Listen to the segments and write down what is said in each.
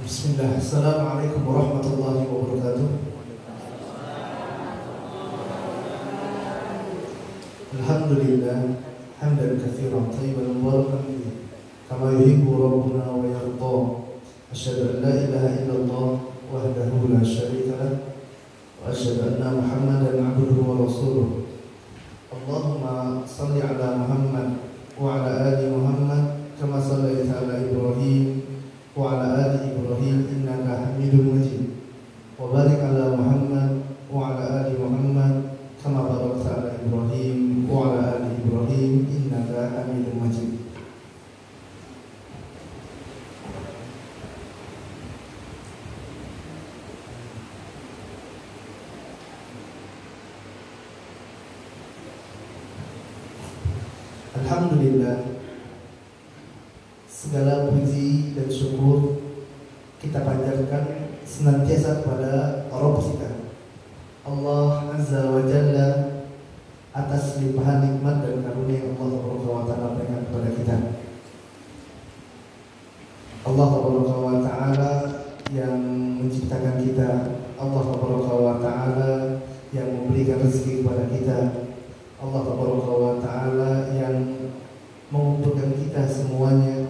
Bismillah. Assalamualaikum warahmatullahi wabarakatuh. Alhamdulillah hamdan katsiran thayyiban mubarakan fihi kama yuhibbu rabbuna wa yarda. Asyhadu an la ilaha illallah wahdahu la syarika lah wa asyhadu anna Muhammadan abduhu wa rasuluh. Allahumma shalli ala Muhammad wa ala ali Muhammad kama shallaita ala Ibrahim wa ala ali Ibrahim innaka Hamidum Majid. Wa barik ala Muhammad wa ala ali Muhammad kama barakta ala Ibrahim wa ala ali Ibrahim innaka Hamidum Majid. Alhamdulillah, segala puji dan syukur kita panjatkan senantiasa kepada Rabb kita, Allah Azza wa Jalla, atas limpahan nikmat dan karunia yang Allah Subhanahu wa taala berikan kepada kita. Allah Subhanahu wa taala yang menciptakan kita, Allah Subhanahu wa taala yang memberikan rezeki kepada kita, Allah Subhanahu wa taala yang mengumpulkan kita semuanya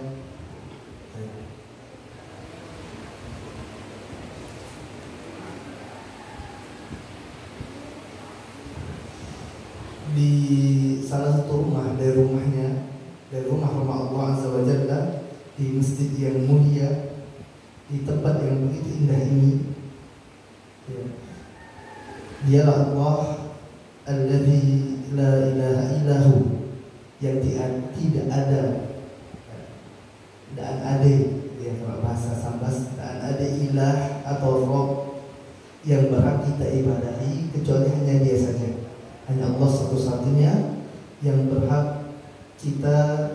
di salah satu rumah dari rumah Allah Azza wa Jalla, di masjid yang mulia, di tempat yang begitu indah ini. Dialah Allah alladzi la ilaha illahu, yang tidak ada dan ada ya, kalau bahasa Sambas, dan ada ilah atau Rabb yang berhak kita ibadahi kecuali hanya Dia saja. Hanya Allah satu-satunya yang berhak kita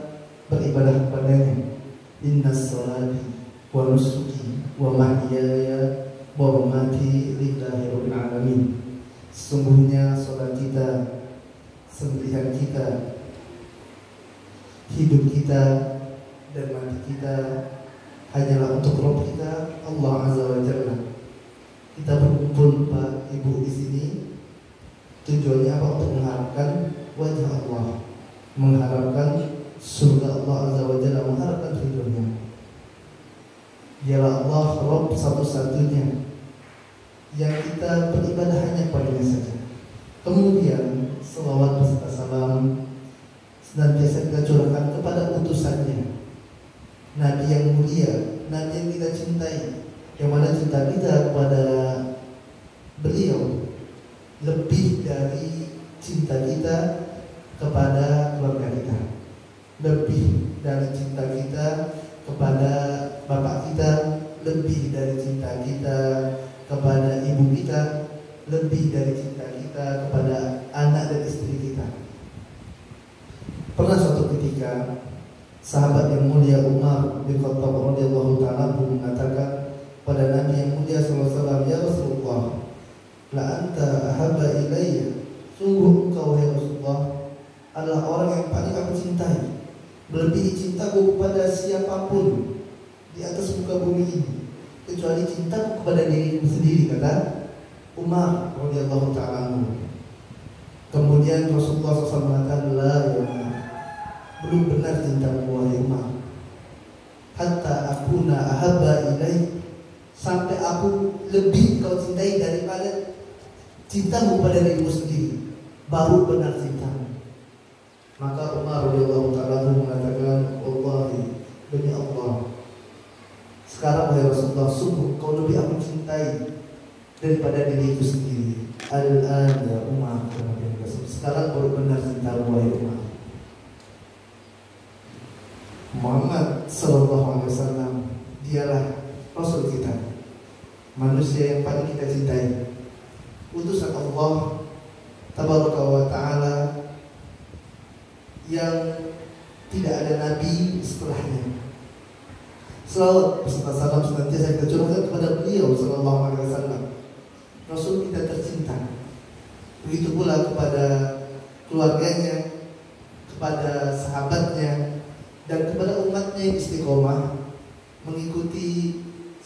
beribadah kepadanya. Innas salati wa nusuki wa mahyaya wa mamati lillahi rabbil alamin. Sesungguhnya salat kita, sembelihan kita, hidup kita dan mati kita hanyalah untuk Rabb kita, Allah Azza wa Jalla. Kita berkumpul Pak Ibu di sini tujuannya apa? Untuk mengharapkan wajah Allah, mengharapkan surga Allah Azza wa Jalla, mengharapkan ridhonya. Dialah Allah Rabb satu-satunya yang kita beribadah hanya kepadanya saja. Kemudian selawat beserta salam senantiasa kita curahkan kepada utusannya, Nabi yang mulia, Nabi yang kita cintai, yang mana cinta kita kepada beliau lebih dari cinta kita kepada keluarga kita, lebih dari cinta kita kepada bapak kita, lebih dari cinta kita kepada ibu kita, lebih dari cinta kita kepada anak dan istri kita. Pernah suatu ketika sahabat yang mulia Umar bin Khattab radhiyallahu taala mengatakan pada Nabi yang mulia sallallahu alaihi wasallam, "Ya Rasulullah, la anta ahabba ilayya." Sungguh engkau wahai Rasulullah adalah orang yang paling aku cintai, melebihi cintaku kepada siapapun di atas muka bumi ini kecuali cintaku kepada diriku sendiri, kata Umar radhiyallahu taala. Kemudian Rasulullah SAW mengatakan, "La ya Umar, belum benar cintamu wahai Umar, hatta akuna ahabba ilaih, sampai aku lebih kau cintai daripada cintamu pada dirimu sendiri, baru benar cintamu." Maka Umar radhiyallahu taala mengatakan, "Wallahi, demi Allah, sekarang wahai Rasulullah, sungguh kau lebih aku cintai daripada diriku sendiri. Al-an ya Umar, sekarang baru benar cintamu wahai Umar." Muhammad sallallahu alaihi wasallam dialah Rasul kita, manusia yang paling kita cintai, utusan Allah tabaraka wa ta'ala yang tidak ada nabi setelahnya. Selawat beserta salam senantiasa kita curahkan kepada beliau sallallahu alaihi wasallam, Rasul kita tercinta. Begitu pula kepada keluarganya, kepada sahabatnya, dan kepada umatnya yang istiqomah mengikuti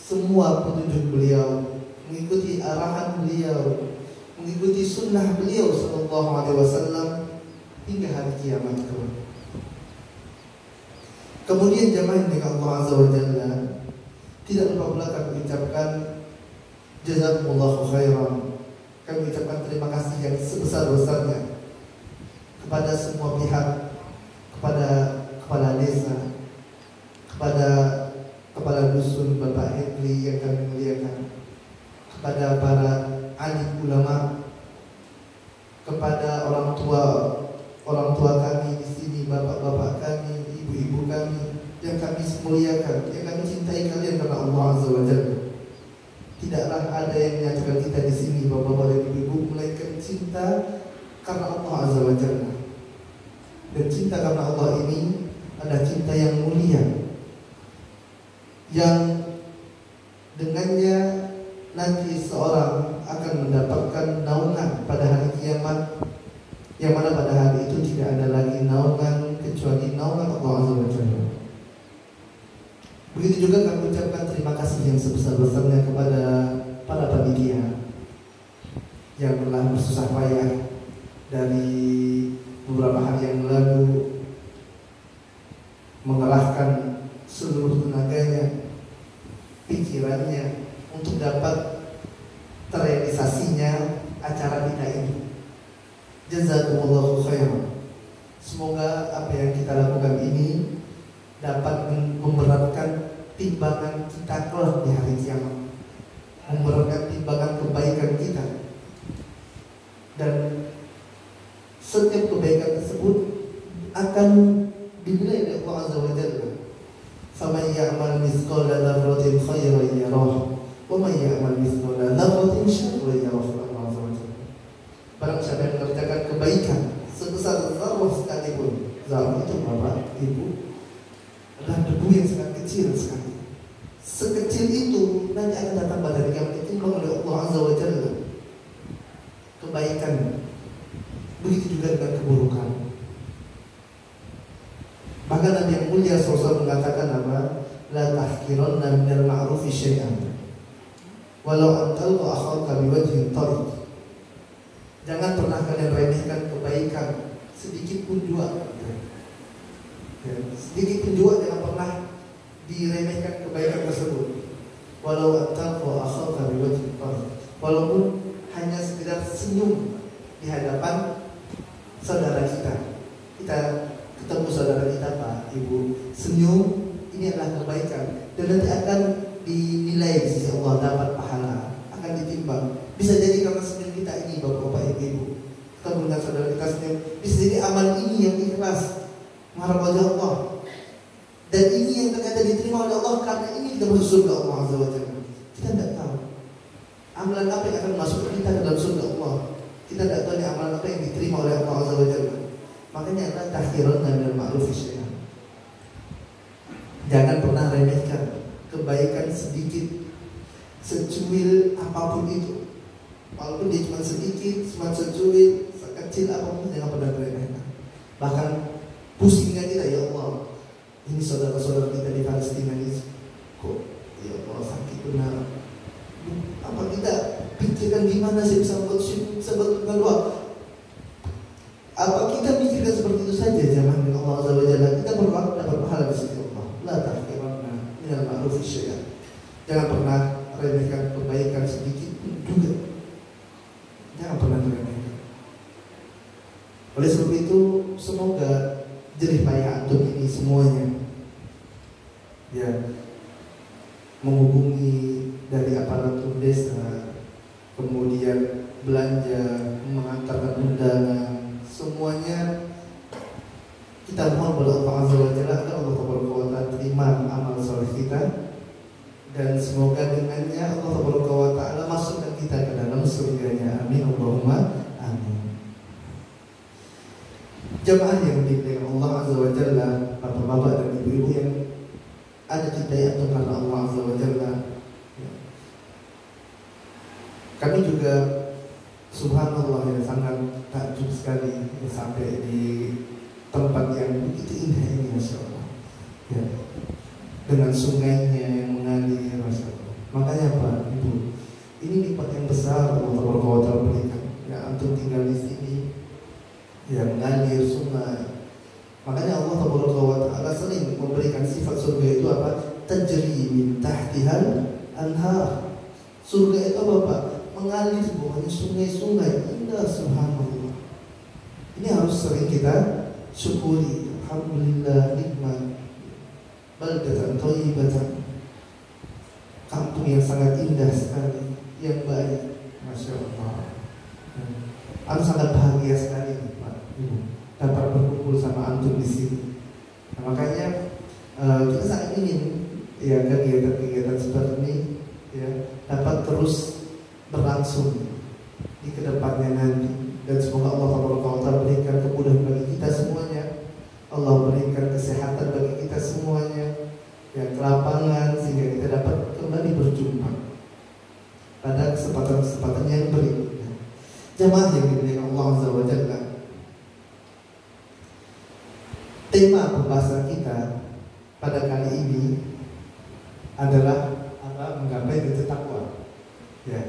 semua petunjuk beliau, mengikuti arahan beliau, mengikuti sunnah beliau sallallahu alaihi wasallam hingga hari kiamat kelak. Kemudian jamaah dengan Allah Azza wa Jalla, tidak lupa pula kami ucapkan jazakumullahu khairan. Kami ucapkan terima kasih yang sebesar-besarnya kepada semua pihak, kepada kepala desa, kepada kepala dusun Bapak Henry yang kami muliakan, kepada para alim ulama, kepada orang tua kami di sini, bapak-bapak kami, ibu-ibu kami yang kami muliakan, yang kami cintai kalian karena Allah Azza wa Jalla. Tidaklah ada yang menyatukan kita di sini, bapak-bapak dan ibu-ibu, melainkan cinta karena Allah Azza wa Jalla. Dan cinta karena Allah ini adalah cinta yang mulia, yang dengannya nanti seorang akan mendapatkan naungan pada hari kiamat, yang mana pada hari itu tidak ada lagi naungan kecuali naungan Allah Azza wa Jalla. Begitu juga kami ucapkan terima kasih yang sebesar-besarnya kepada para panitia yang telah bersusah payah dari beberapa hari yang lalu mengerahkan seluruh tenaganya, pikirannya untuk dapat terrealisasinya acara kita ini. Jazakumullahu khairan. Semoga apa yang kita lakukan ini dapat memberatkan timbangan kita kelak di hari kiamat, memberatkan timbangan kebaikan kita, dan setiap kebaikan tersebut akan dinilai oleh Allah Azza wa Jalla. Faman ya'mal mithqala dzarratin khairan yarah, wa man ya'mal mithqala dzarratin syarran yarah. Allah Azza wa Jalla. Barang siapa yang mengerjakan kebaikan sebesar zarrah sekalipun, zarrah itu Bapak Ibu adalah debu yang sangat kecil sekali. Sekecil itu nanti akan datang pada hari kiamat ditimbang oleh Allah Azza wa Jalla kebaikan. Begitu juga dengan keburukan. Bahkan Nabi yang mulia SAW mengatakan apa? La tahkiranna minal ma'rufi syai'an walau an talqa akhaka biwajhin tariq. Jangan pernah kalian remehkan kebaikan sedikit pun juga. Sedikit pun juga jangan pernah diremehkan kebaikan tersebut. Walau an talqa akhaka biwajhin tariq. Walaupun hanya sekedar senyum di hadapan saudara kita. Kita ketemu saudara kita, Pak, Ibu, senyum, ini adalah kebaikan dan nanti akan dinilai di sisi Allah, dapat pahala, akan ditimbang. Bisa jadi karena senyum kita ini, Bapak-bapak, Ibu-ibu, ketemu dengan saudara kita senyum, bisa jadi amal ini yang ikhlas mengharap wajah Allah, dan ini yang ternyata diterima oleh Allah karena ini kita masuk surga Allah Azza wa Jalla. Kita tidak tahu amalan apa yang akan masuk kita ke dalam surga Allah. Kita tidak tahu amalan apa yang diterima oleh Allah Azza wa Jalla. Makanya adalah tahkiran dan ma'ruf syai'an. Jangan pernah remehkan kebaikan sedikit, secuil apapun itu. Walaupun dia cuma sedikit, cuma secuil, sekecil apapun, jangan pernah remehkan. Bahkan pusingkan kita, ya Allah, ini saudara-saudara kita di Palestina ini kok ya Allah sakit benar. Apa kita pikirkan gimana sih bisa membuat doa? Apa kita mikirkan seperti itu saja zaman dengan Allah Azza wa Jalla? Kita berdoa dapat pahala di sisi Allah. La tahkiranna minal ma'ruf syai'an. Jangan pernah remehkan kebaikan sedikit pun juga. Jangan pernah diremehkan. Oleh sebab itu, semoga jerih payah antum ini semuanya ya menghubungi dari aparatur desa, kemudian belanja, mengantarkan undangan, semuanya kita mohon kepada Allah Azza wa Jalla agar Allah Taala terima amal soleh kita, dan semoga dengannya Allah Taala masukkan kita ke dalam surganya. Amin Allahumma amin. Jamaah yang dimuliakan Allah Azza wa Jalla, bapak-bapak dan ibu-ibu yang ada kita yang karena Allah Azza wa Jalla, kami juga subhanallah ya sangat takjub sekali ya, sampai di tempat yang begitu indah ini, masya Allah ya, dengan sungainya yang mengalir, masya Allah, Makanya Pak, Ibu, ini nikmat yang besar Allah Taala berikan. Ya, antum tinggal di sini, ya mengalir sungai. Makanya Allah Taala sering memberikan sifat surga itu apa? Tajri min tahtihal anhar. Surga itu apa Pak? Mengalir bawahnya sungai-sungai indah, subhanallah. Ini harus sering kita syukuri. Alhamdulillah nikmat baldatan thayyibatan, kampung yang sangat indah sekali, yang baik, masya Allah. Aku sangat bahagia sekali Pak dapat berkumpul sama antum di sini. Nah, makanya kita sangat ingin ya kegiatan-kegiatan seperti ini ya dapat terus berlangsung di kedepannya nanti, dan semoga Allah Taala berikan kemudahan bagi kita semuanya. Allah berikan kesehatan bagi kita semuanya, yang kelapangan, sehingga kita dapat kembali berjumpa pada kesempatan-kesempatan yang berikutnya. Jamaah yang dimuliakan Allah Azza wa Jalla, tema pembahasan kita pada kali ini adalah apa? Menggapai derajat takwa. Ya,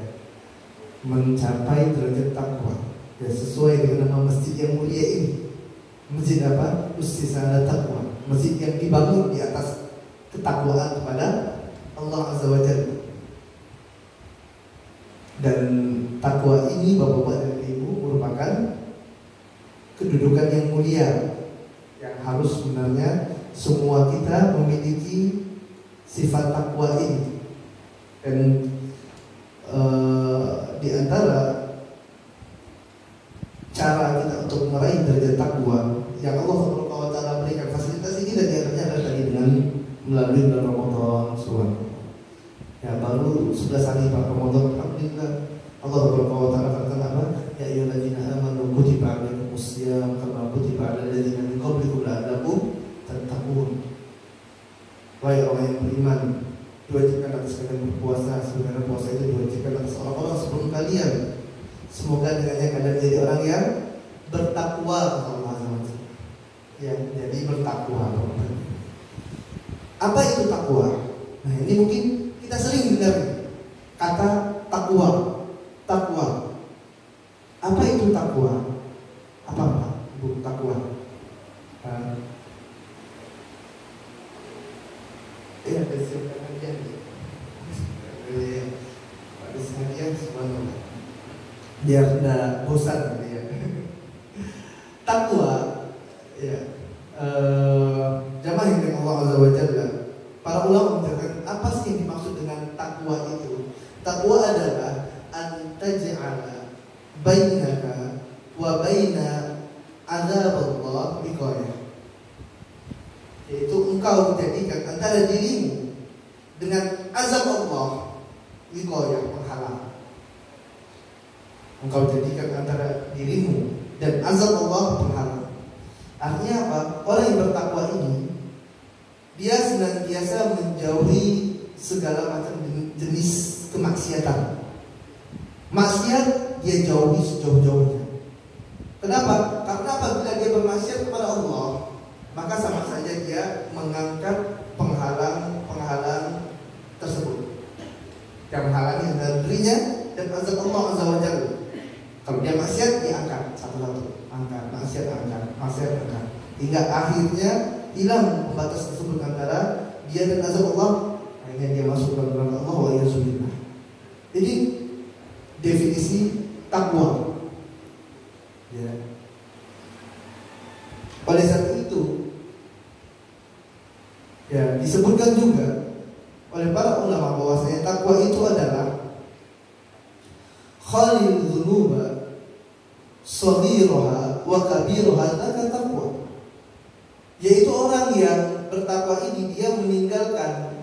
mencapai derajat takwa. Ya, sesuai dengan nama masjid yang mulia ini. Masjid apa? Ussisa ala taqwa. Masjid yang dibangun di atas ketakwaan kepada Allah Azza wa Jalla. Dan takwa ini Bapak-bapak dan Ibu merupakan kedudukan yang mulia yang harus sebenarnya semua kita memiliki sifat takwa ini. Dan di antara cara kita untuk meraih derajat takwa yang Allah Taala berikan fasilitas ini, dan diantaranya adalah tadi dengan melalui bulan Ramadan. Ya, baru 11 hari Pak Ramadan, alhamdulillah Allah Taala katakan apa? Ya ayyuhalladzina amanu kutiba alaikumus syiyam kama kutiba alal ladzina min qablikum la'allakum tattaqun. Wahai orang yang beriman, diwajibkan atas kalian berpuasa sebagaimana puasa itu diwajibkan atas orang-orang sebelum kalian. Semoga dengannya kalian jadi orang yang bertakwa kepada Allah Azza wa Jalla. Ya, jadi bertakwa. Apa itu takwa? Nah, ini mungkin kita sering dengar kata takwa. Takwa. Apa itu takwa? Apa Pak? Bu, takwa. Ada siapa hadiah? Ada hadiah subhanallah. Biar tidak bosan gitu ya. Takwa, ya. Jamaah yang Allah Azza wa Jalla, para ulama menjelaskan apa sih yang dimaksud dengan takwa itu. Takwa adalah antaj'ala bainaka wa baina adzaballah wiqayah. Yaitu engkau menjadikan antara dirimu dengan azab Allah wiqayah, penghalang. Engkau jadikan antara dirimu dan azab Allah penghalang. Artinya apa? Orang yang bertakwa ini dia senantiasa menjauhi segala macam jenis kemaksiatan. Maksiat dia jauhi sejauh-jauhnya. Kenapa? Karena apabila dia bermaksiat kepada Allah, maka sama saja dia mengangkat penghalang tersebut yang menghalangi antara dirinya dan azab Allah Azza wa Jalla. Kalau dia maksiat, dia angkat satu-satu, angkat, maksiat angkat, hingga akhirnya hilang pembatas tersebut antara dia dan azab Allah. Akhirnya dia masuk ke dalam Allah wa yasubillah. Jadi definisi takwa. Ya. Oleh sebab itu, ya disebutkan juga oleh para ulama bahwasanya takwa itu adalah khalil dzunuba saghiraha wa kabiraha, dzaka taqwa. Yaitu orang yang bertakwa ini dia meninggalkan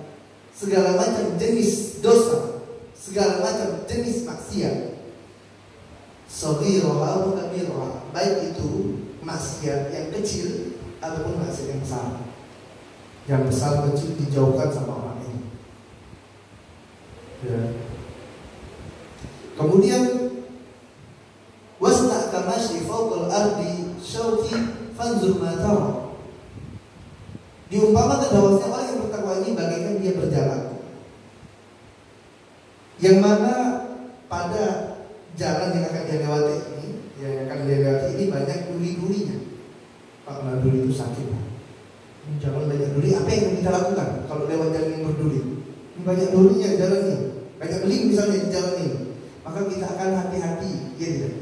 segala macam jenis dosa, segala macam jenis maksiat. Saghiraha wa kabiraha, baik itu maksiat yang kecil ataupun maksiat yang besar. Yang besar kecil dijauhkan sama orang ini. Ya. Kemudian wasna kamashi fawqal ardi syauki fanzur ma tara. Diumpamakan bahwasanya orang yang bertakwa ini bagaikan dia berjalan Yang mana pada jalan yang akan dia lewati ini, yang akan dia lewati ini banyak duri-durinya. Pak, nah duri itu sakit. Jangan banyak duri. Apa yang kita lakukan kalau lewat jalan yang berduri? Ini banyak durinya jalan ini, banyak beling misalnya di jalan ini. Maka kita akan hati-hati, ya tidak?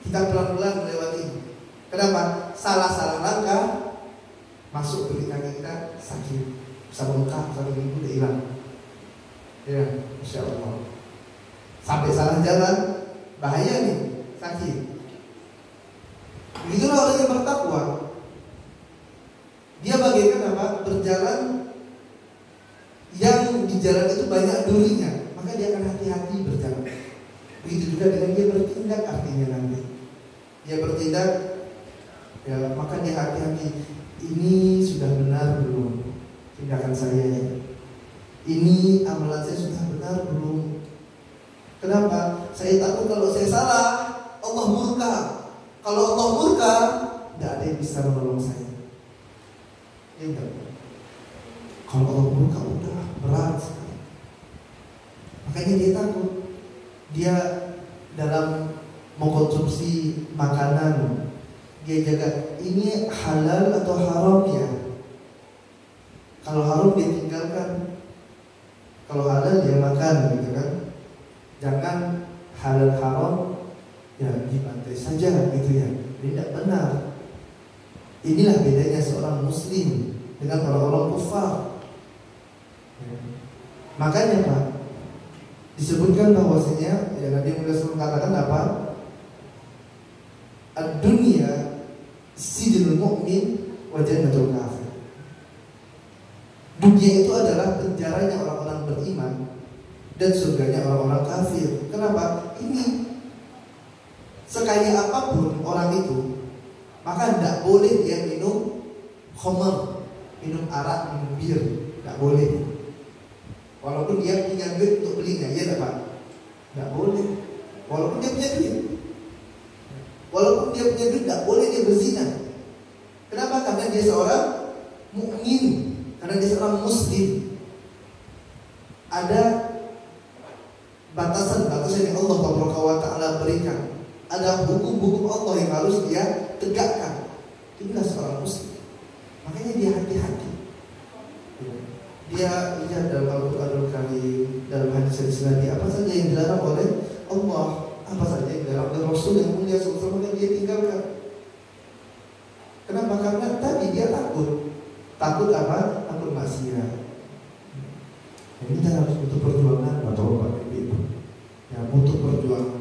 Kita pelan-pelan melewati. Kenapa? Salah-salah langkah masuk duri kaki kita sakit, bisa bengkak, satu minggu udah hilang. Ya, insya Allah. Sampai salah jalan bahaya nih, sakit. Begitulah orang yang bertakwa. Dia bagaikan apa? Berjalan yang di jalan itu banyak durinya, maka dia akan hati-hati berjalan. Begitu juga dengan dia bertindak, artinya nanti dia bertindak, ya maka dia hati-hati. Ini sudah benar belum tindakan saya ya? Ini amalan saya sudah benar belum? Kenapa? Saya takut kalau saya salah Allah murka. Kalau Allah murka, tidak ada yang bisa menolong saya. Ya enggak? Kalau Allah murka udah berat sekali. Makanya dia takut. Dia dalam mengkonsumsi makanan, dia jaga ini halal atau haram ya. Kalau haram dia tinggalkan, kalau halal dia makan, gitu kan. Jangan halal haram ya dibantai saja, gitu ya. Tidak benar. Inilah bedanya seorang muslim dengan orang-orang kufar. Makanya Pak, disebutkan bahwasanya ya Nabi Muhammad SAW katakan apa? Ad-dunya sijnul mu'min wa jannatul kafir. Dunia itu adalah penjaranya orang-orang beriman dan surganya orang-orang kafir. Kenapa? Ini sekaya apapun orang itu, maka tidak boleh dia minum khamr, minum arak, minum bir, tidak boleh. Walaupun dia punya duit untuk belinya, ya Pak, tidak boleh. Walaupun dia punya duit, walaupun dia punya duit, tidak boleh dia berzina. Kenapa? Karena dia seorang mukmin, karena dia seorang muslim. Ada batasan-batasan yang Allah Taala berikan. Ada hukum-hukum Allah yang harus dia tegakkan. Itulah seorang muslim. Makanya dia hati-hati. Dia lihat dalam Al-Quranul Karim, dalam hadis-hadis Nabi, apa saja yang dilarang oleh Allah, apa saja yang dilarang oleh Rasul yang mulia SAW, maka dia tinggalkan. Kenapa? Karena tadi dia takut. Takut apa? Takut maksiat. Ini kita harus butuh perjuangan, Bapak-bapak, Ibu. Ya, butuh perjuangan.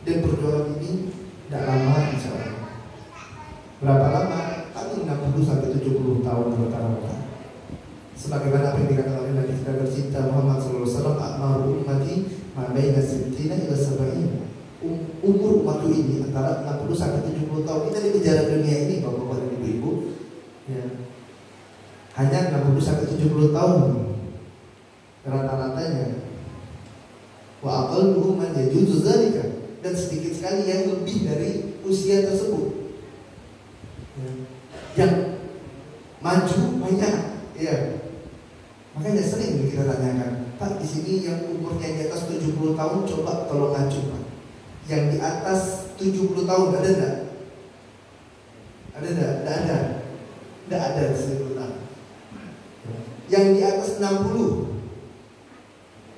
Dan perjuangan ini tidak lama, insya Allah. Berapa lama? Paling 60-70 tahun rata-rata. Sebagaimana apa yang dikatakan oleh Nabi kita tercinta Muhammad SAW, "A'maru ummati ma baina sittina ila sab'in." Umur umatku ini antara 60-70 tahun. Kita di penjara dunia ini, Bapak-bapak dan Ibu-ibu, ya, hanya 60-70 tahun rata-ratanya. Wa aqalluhum man yajuzu dzalika, dan sedikit sekali yang lebih dari usia tersebut. Ya. Yang maju banyak, ya. Makanya sering kita tanyakan, Pak, di sini yang umurnya di atas 70 tahun coba tolong ngacu, Pak. Yang di atas 70 tahun ada enggak? Ada enggak? Enggak ada. Enggak ada sebutan. Yang di atas 60.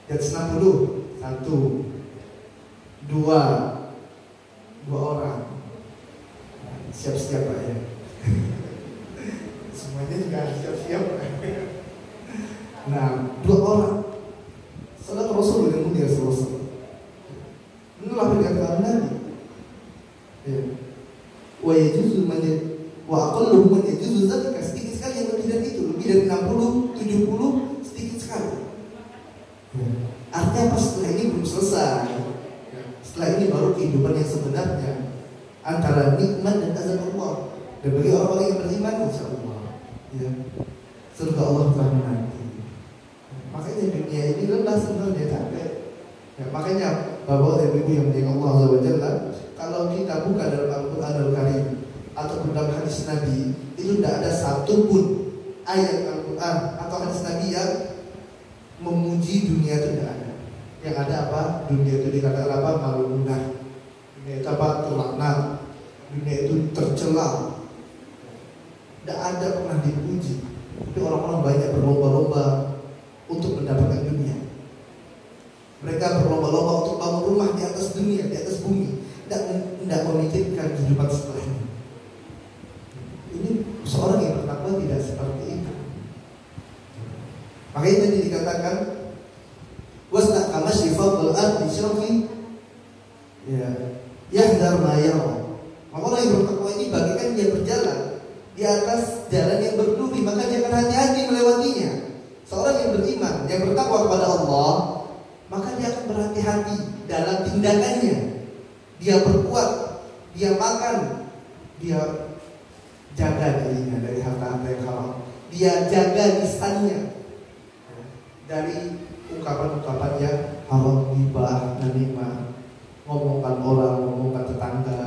Di atas 60, 1, 2 orang. Siap-siap Pak ya. Semuanya juga harus siap-siap. Nah, 2 orang. Salat Rasul yang mulia selesai. Inilah yang dikatakan Nabi. Ya. Wa yajuzu man wa aqallu man yajuzu zalika, sedikit sekali yang lebih dari itu, lebih dari 60, 70 sedikit sekali. Ya. Artinya pas setelah ini belum selesai. Ya. Setelah ini baru kehidupan yang sebenarnya antara nikmat dan azab Allah. Dan bagi orang-orang yang beriman, insyaallah, ya, surga Allah telah menanti. Makanya dunia ini lelah sebenarnya, capek. Ya, makanya Bapak dan Ibu yang dimuliakan Allah Azza wa Jalla, kalau kita buka dalam Al-Quranul Karim ataupun dalam hadis Nabi, itu tidak ada satupun ayat Al-Quran atau hadis Nabi yang memuji dunia, itu tidak ada. Yang ada apa? Dunia itu dikatakan apa? Malunah. Dunia itu apa? Terlaknat. Dunia itu tercela. Tidak ada pernah dipuji. Tapi orang-orang banyak berlomba-lomba untuk mendapatkan dunia. Mereka berlomba-lomba untuk bangun rumah di atas dunia, di atas bumi. Tidak memikirkan kehidupan setelahnya. Ini seorang yang bertakwa tidak seperti itu. Makanya tadi dikatakan wasna kama syifaqul ardi syarqi ya yahdar ma yara. Maka orang yang bertakwa ini bagaikan dia berjalan di atas jalan yang berduri, maka dia akan hati-hati melewatinya. Seorang yang beriman, yang bertakwa kepada Allah, maka dia akan berhati-hati dalam tindakannya. Dia berbuat, dia makan, dia jaga dirinya dari harta-harta yang haram. Dia jaga lisannya dari ungkapan-ungkapan yang haram, ghibah, namimah, ngomongkan orang, ngomongkan tetangga.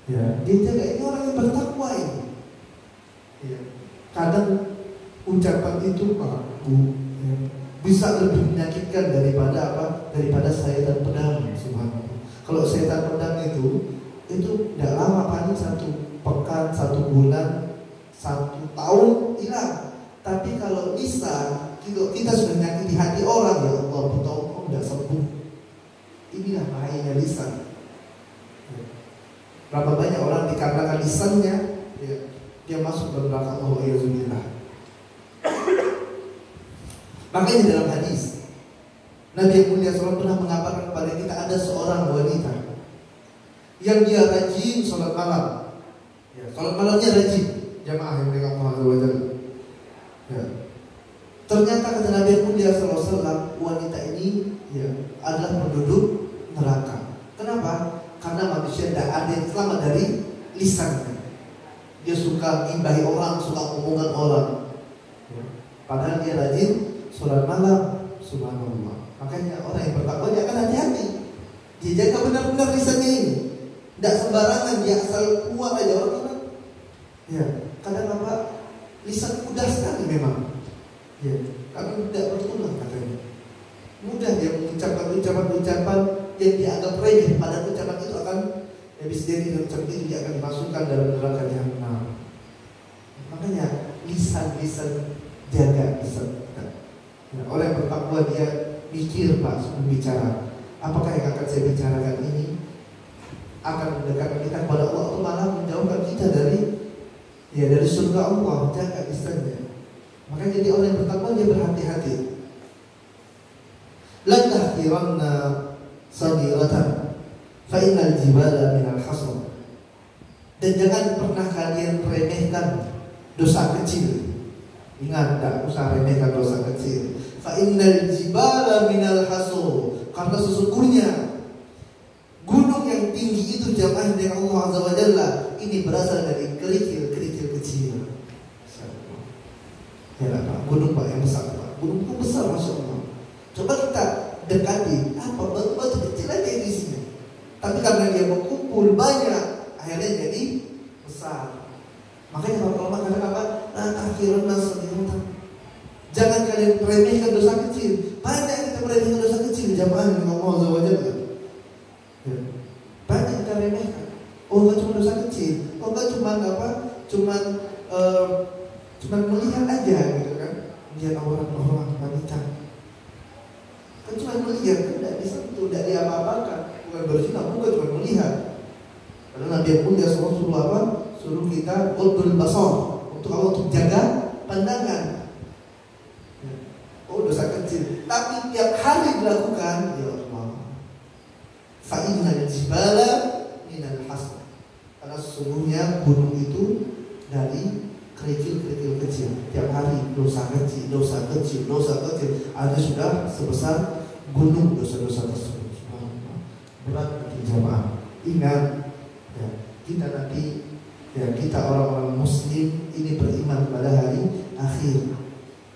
Ya, dia jaga. Ini orang yang bertakwa ini. Ya. Kadang ucapan itu ya, bisa lebih menyakitkan daripada apa? Daripada sayatan pedang. Subhanallah. Kalau sayatan pedang itu tidak lama, paling 1 pekan, 1 bulan, 1 tahun hilang. Tapi kalau lisan, kita sudah menyakiti hati orang, ya Allah, bertahun-tahun tidak sembuh. Inilah bahayanya lisan. Berapa banyak orang dikarenakan lisannya, ya, dia masuk ke neraka Allah, ya zubillah. Makanya dalam hadis Nabi yang mulia SAW pernah mengabarkan kepada kita ada seorang wanita yang dia rajin sholat malam. Ya, sholat malamnya rajin, jamaah yang mereka Allah. Ya. Ternyata kata Nabi yang mulia SAW, wanita ini ya adalah penduduk neraka. Kenapa? Karena manusia tidak ada yang selamat dari lisannya. Dia suka gibahi orang, suka omongan orang. Ya. Padahal dia rajin sholat malam. Subhanallah. Makanya orang yang bertakwa dia akan hati-hati. Dia jaga benar-benar lisannya ini. Tidak sembarangan dia asal keluar aja orang. Ya, kadang apa? Lisan mudah sekali memang. Ya, karena tidak bertulang katanya. Mudah dia mengucapkan ucapan-ucapan yang dianggap remeh, padahal ucapan itu akan bisa jadi ucapan itu dia akan dimasukkan dalam neraka jahanam. Makanya lisan jaga lisan. Nah, orang yang bertakwa dia pikir Pak sebelum bicara, apakah yang akan saya bicarakan ini akan mendekatkan kita kepada Allah atau malah menjauhkan kita dari surga Allah. Jaga lisannya. Makanya jadi orang yang bertakwa dia berhati-hati. La tahqiranna saghiratan fa innal jibala minal hasr. Dan jangan pernah kalian remehkan dosa kecil. Ingat, tidak usah remehkan dosa kecil. Fa innal jibala minal hasr. Karena sesungguhnya gunung yang tinggi itu jamaah dari Allah Azza wa Jalla ini berasal dari kerikil-kerikil kecil. Ya Pak, gunung Pak yang besar Pak. Gunung itu besar, Masya Allah. Coba kita dekati, apa batu-batu kecil aja di sini. Tapi karena dia berkumpul banyak, akhirnya jadi besar. Makanya kalau ulama katakan apa? Akhirun nasriyatan. Jangan kalian remehkan dosa kecil. Banyak kita meremehkan dosa kecil jamaah dengan Allah Azza wa Jalla. Ya. Banyak kita remehkan. Oh, enggak cuma dosa kecil. Oh, enggak cuma apa? Cuman melihat aja gitu kan. Lihat orang wanita. Kan cuma melihat, kan tidak disentuh, tidak diapa-apakan. Bukan berzina, bukan cuma melihat. Karena Nabi yang mulia suruh apa? Suruh kita ghadul basar. Untuk apa? Untuk jaga pandangan. Oh, dosa kecil. Tapi tiap hari dilakukan, ya Allah. Fa innal jibala minal hasr. Karena sesungguhnya gunung itu dari kerikil-kerikil kecil. Tiap hari dosa kecil. Ada sudah sebesar gunung dosa-dosa tersebut. Berat bagi jamaah. Ingat, ya, kita nanti, ya, kita orang-orang Muslim ini beriman pada hari akhir.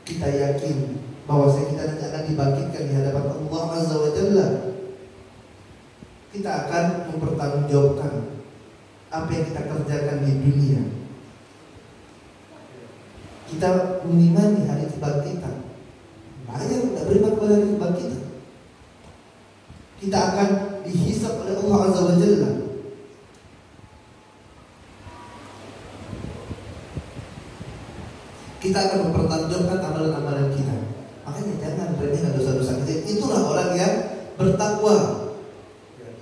Kita yakin bahwasanya kita nanti akan dibangkitkan di hadapan Allah Azza wa Jalla. Kita akan mempertanggungjawabkan apa yang kita kerjakan di dunia. Kita mengimani hari kebangkitan. Banyak tidak beriman pada hari kebangkitan. kita akan mempertanggungjawabkan amalan-amalan kita. Makanya jangan remehkan dosa-dosa kecil. Itulah orang yang bertakwa.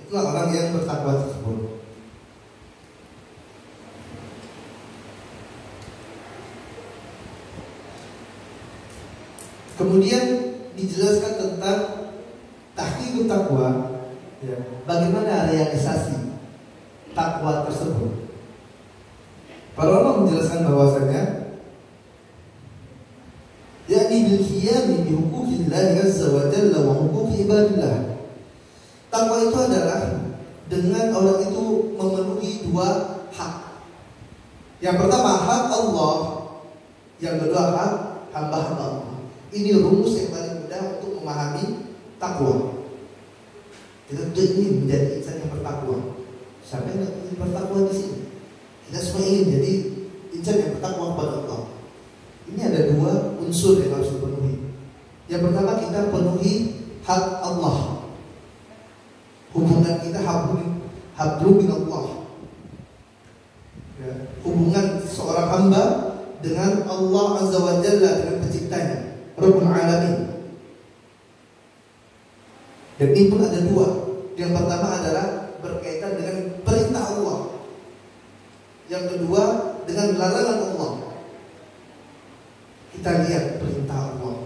Itulah orang yang bertakwa tersebut. Kemudian dijelaskan tentang tahqiqut takwa, ya, bagaimana realisasi takwa tersebut. Para ulama menjelaskan bahwasanya yakni bil qiyam bi huquqillah azza wa jalla wa huquqi ibadillah. Takwa itu adalah dengan orang itu memenuhi dua hak. Yang pertama hak Allah, yang kedua hak hamba-hamba Allah. Ini rumus yang paling mudah untuk memahami takwa. Kita ingin menjadi insan yang bertakwa. Siapa yang ingin bertakwa di sini? Kita semua ingin jadi insan yang bertakwa kepada Allah. Ini ada dua unsur yang harus dipenuhi. Yang pertama kita penuhi hak Allah. Hubungan kita hablum min Allah. Ya, hubungan seorang hamba dengan Allah Azza wa Jalla, dengan penciptanya, Rabbul Alamin. Dan ini pun ada dua. Yang pertama adalah berkaitan dengan perintah Allah. Yang kedua dengan larangan Allah. Kita lihat perintah Allah.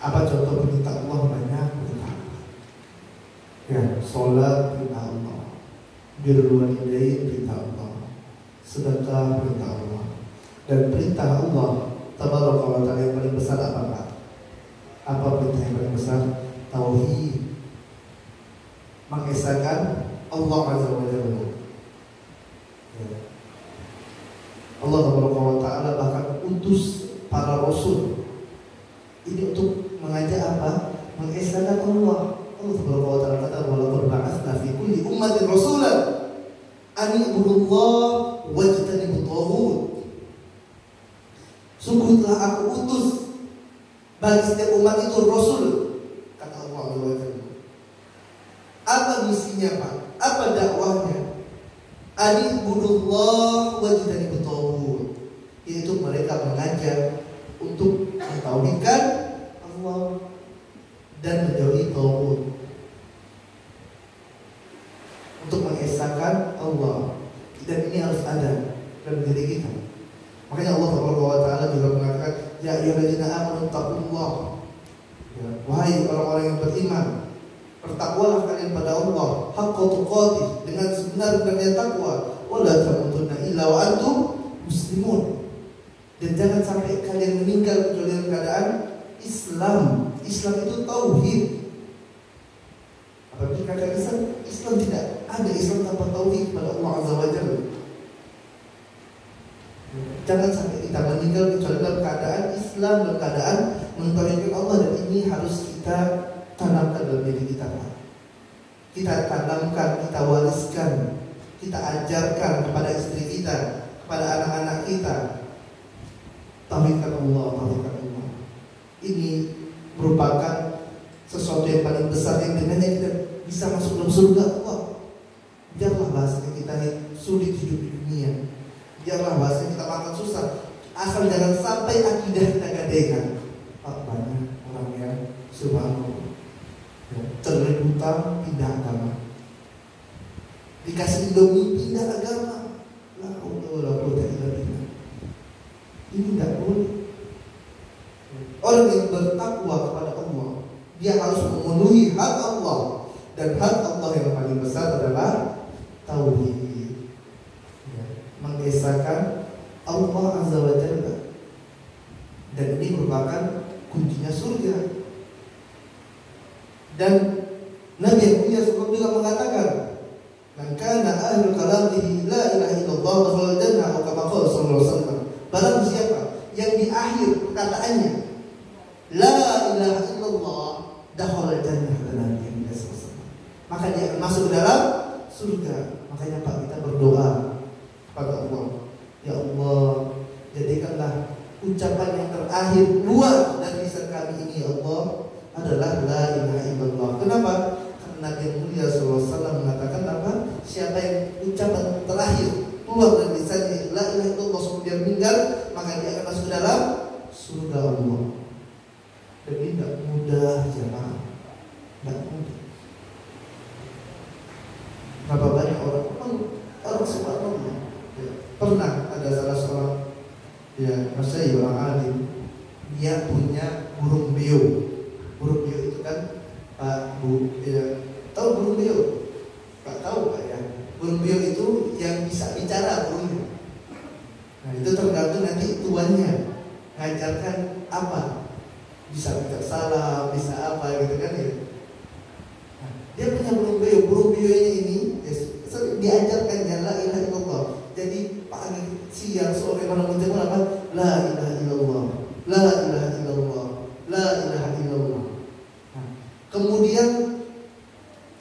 Apa contoh perintah Allah? Banyak perintah Allah. Ya, sholat perintah Allah, birrul walidain perintah Allah, sedekah perintah Allah. Dan perintah Allah tabaraka wa ta'ala yang paling besar apa Pak? Apa perintah yang paling besar? Tauhid. Mengesahkan Allah Azza wa Jalla. Allah tabaraka wa ta'ala bahkan utus para rasul ini untuk mengajak apa? Mengesahkan Allah. Allah tabaraka wa ta'ala kata wa laqad ba'atsna fi kulli ummatin rasulan an i'budullaha wajtanibut taghut. Sungguh telah aku utus bagi setiap umat itu rasul, kata Allah Azza wa Jalla. Apa misinya Pak? Apa dakwahnya? An i'budullaha wajtanibut taghut. Yaitu mereka mengajak untuk mentauhidkan Allah dan menjauhi taghut, untuk mengesahkan Allah. Dan ini harus ada dalam diri kita. Makanya Allah Subhanahu wa ta'ala juga mengatakan, ya ayyuhalladzina amanu taqullah. Ya, wahai orang-orang yang beriman, bertakwalah kalian pada Allah haqqa tuqatih, dengan sebenar-benarnya takwa, wa la tamutunna illa wa antum muslimun. Dan jangan sampai kalian meninggal kecuali dalam keadaan Islam. Islam itu tauhid. Apabila kata Islam tidak ada Islam tanpa tauhid kepada Allah Azza wa Jalla. Jangan sampai kita meninggal kecuali dalam keadaan Islam, dalam keadaan mentauhidkan Allah. Dan ini harus kita tanamkan dalam diri kita, Pak. Kita tanamkan, kita wariskan, kita ajarkan kepada istri kita, kepada anak-anak kita. Tauhidkan Allah, tauhidkan Allah. Ini merupakan sesuatu yang paling besar yang dengannya kita bisa masuk dalam surga Allah. Biarlah bahasanya kita sulit hidup di dunia, biarlah bahasanya kita makan susah, asal jangan sampai akidah kita gadaikan. Banyak orang yang subhanallah terlilit hutang pindah agama, dikasih Indomie pindah agama. La haula wala quwwata illa billah. Ini tidak boleh. Orang yang bertakwa kepada Allah, dia harus memenuhi hak Allah. Dan hak Allah yang paling besar adalah tauhid, ya, mengesahkan Allah Azza wa Jalla. Dan ini merupakan kuncinya surga. Dan Nabi yang mulia SAW juga mengatakan, "Man kana akhir kalamihi la ilaha illallah dakhala jannah," atau kama qala sallallahu alaihi wasallam. Barang siapa yang di akhir perkataannya la ilaha illallah dakhala jannah, maka dia akan masuk ke dalam surga. Makanya Pak, kita berdoa kepada Allah, ya Allah, jadikanlah ucapan yang terakhir keluar dari lisan kami ini, ya Allah, adalah la ilaha illallah. Kenapa? Karena Nabi yang mulia SAW mengatakan apa? Siapa yang ucapan terakhir keluar dari lisannya la ilaha illallah sebelum dia meninggal, maka maka dia akan masuk ke dalam surga Allah. Dan ini tidak mudah jemaah, tidak mudah. Berapa banyak orang subhanallah ya. Pernah ada salah seorang ya masyayikh orang alim, dia punya burung beo. Burung beo itu kan Pak Bu ya, tahu burung beo? Pak tahu Pak ya? Burung beo itu yang bisa bicara burungnya. Nah itu tergantung nanti tuannya ngajarkan apa, bisa ucap salam, bisa apa gitu kan ya. Nah, dia punya burung beo. Burung beo ini ya, diajarkannya la ilaha illallah. Jadi pagi, siang, sore, malam menjelang apa? La ilaha illallah, la ilaha illallah, la ilaha illallah. Nah, kemudian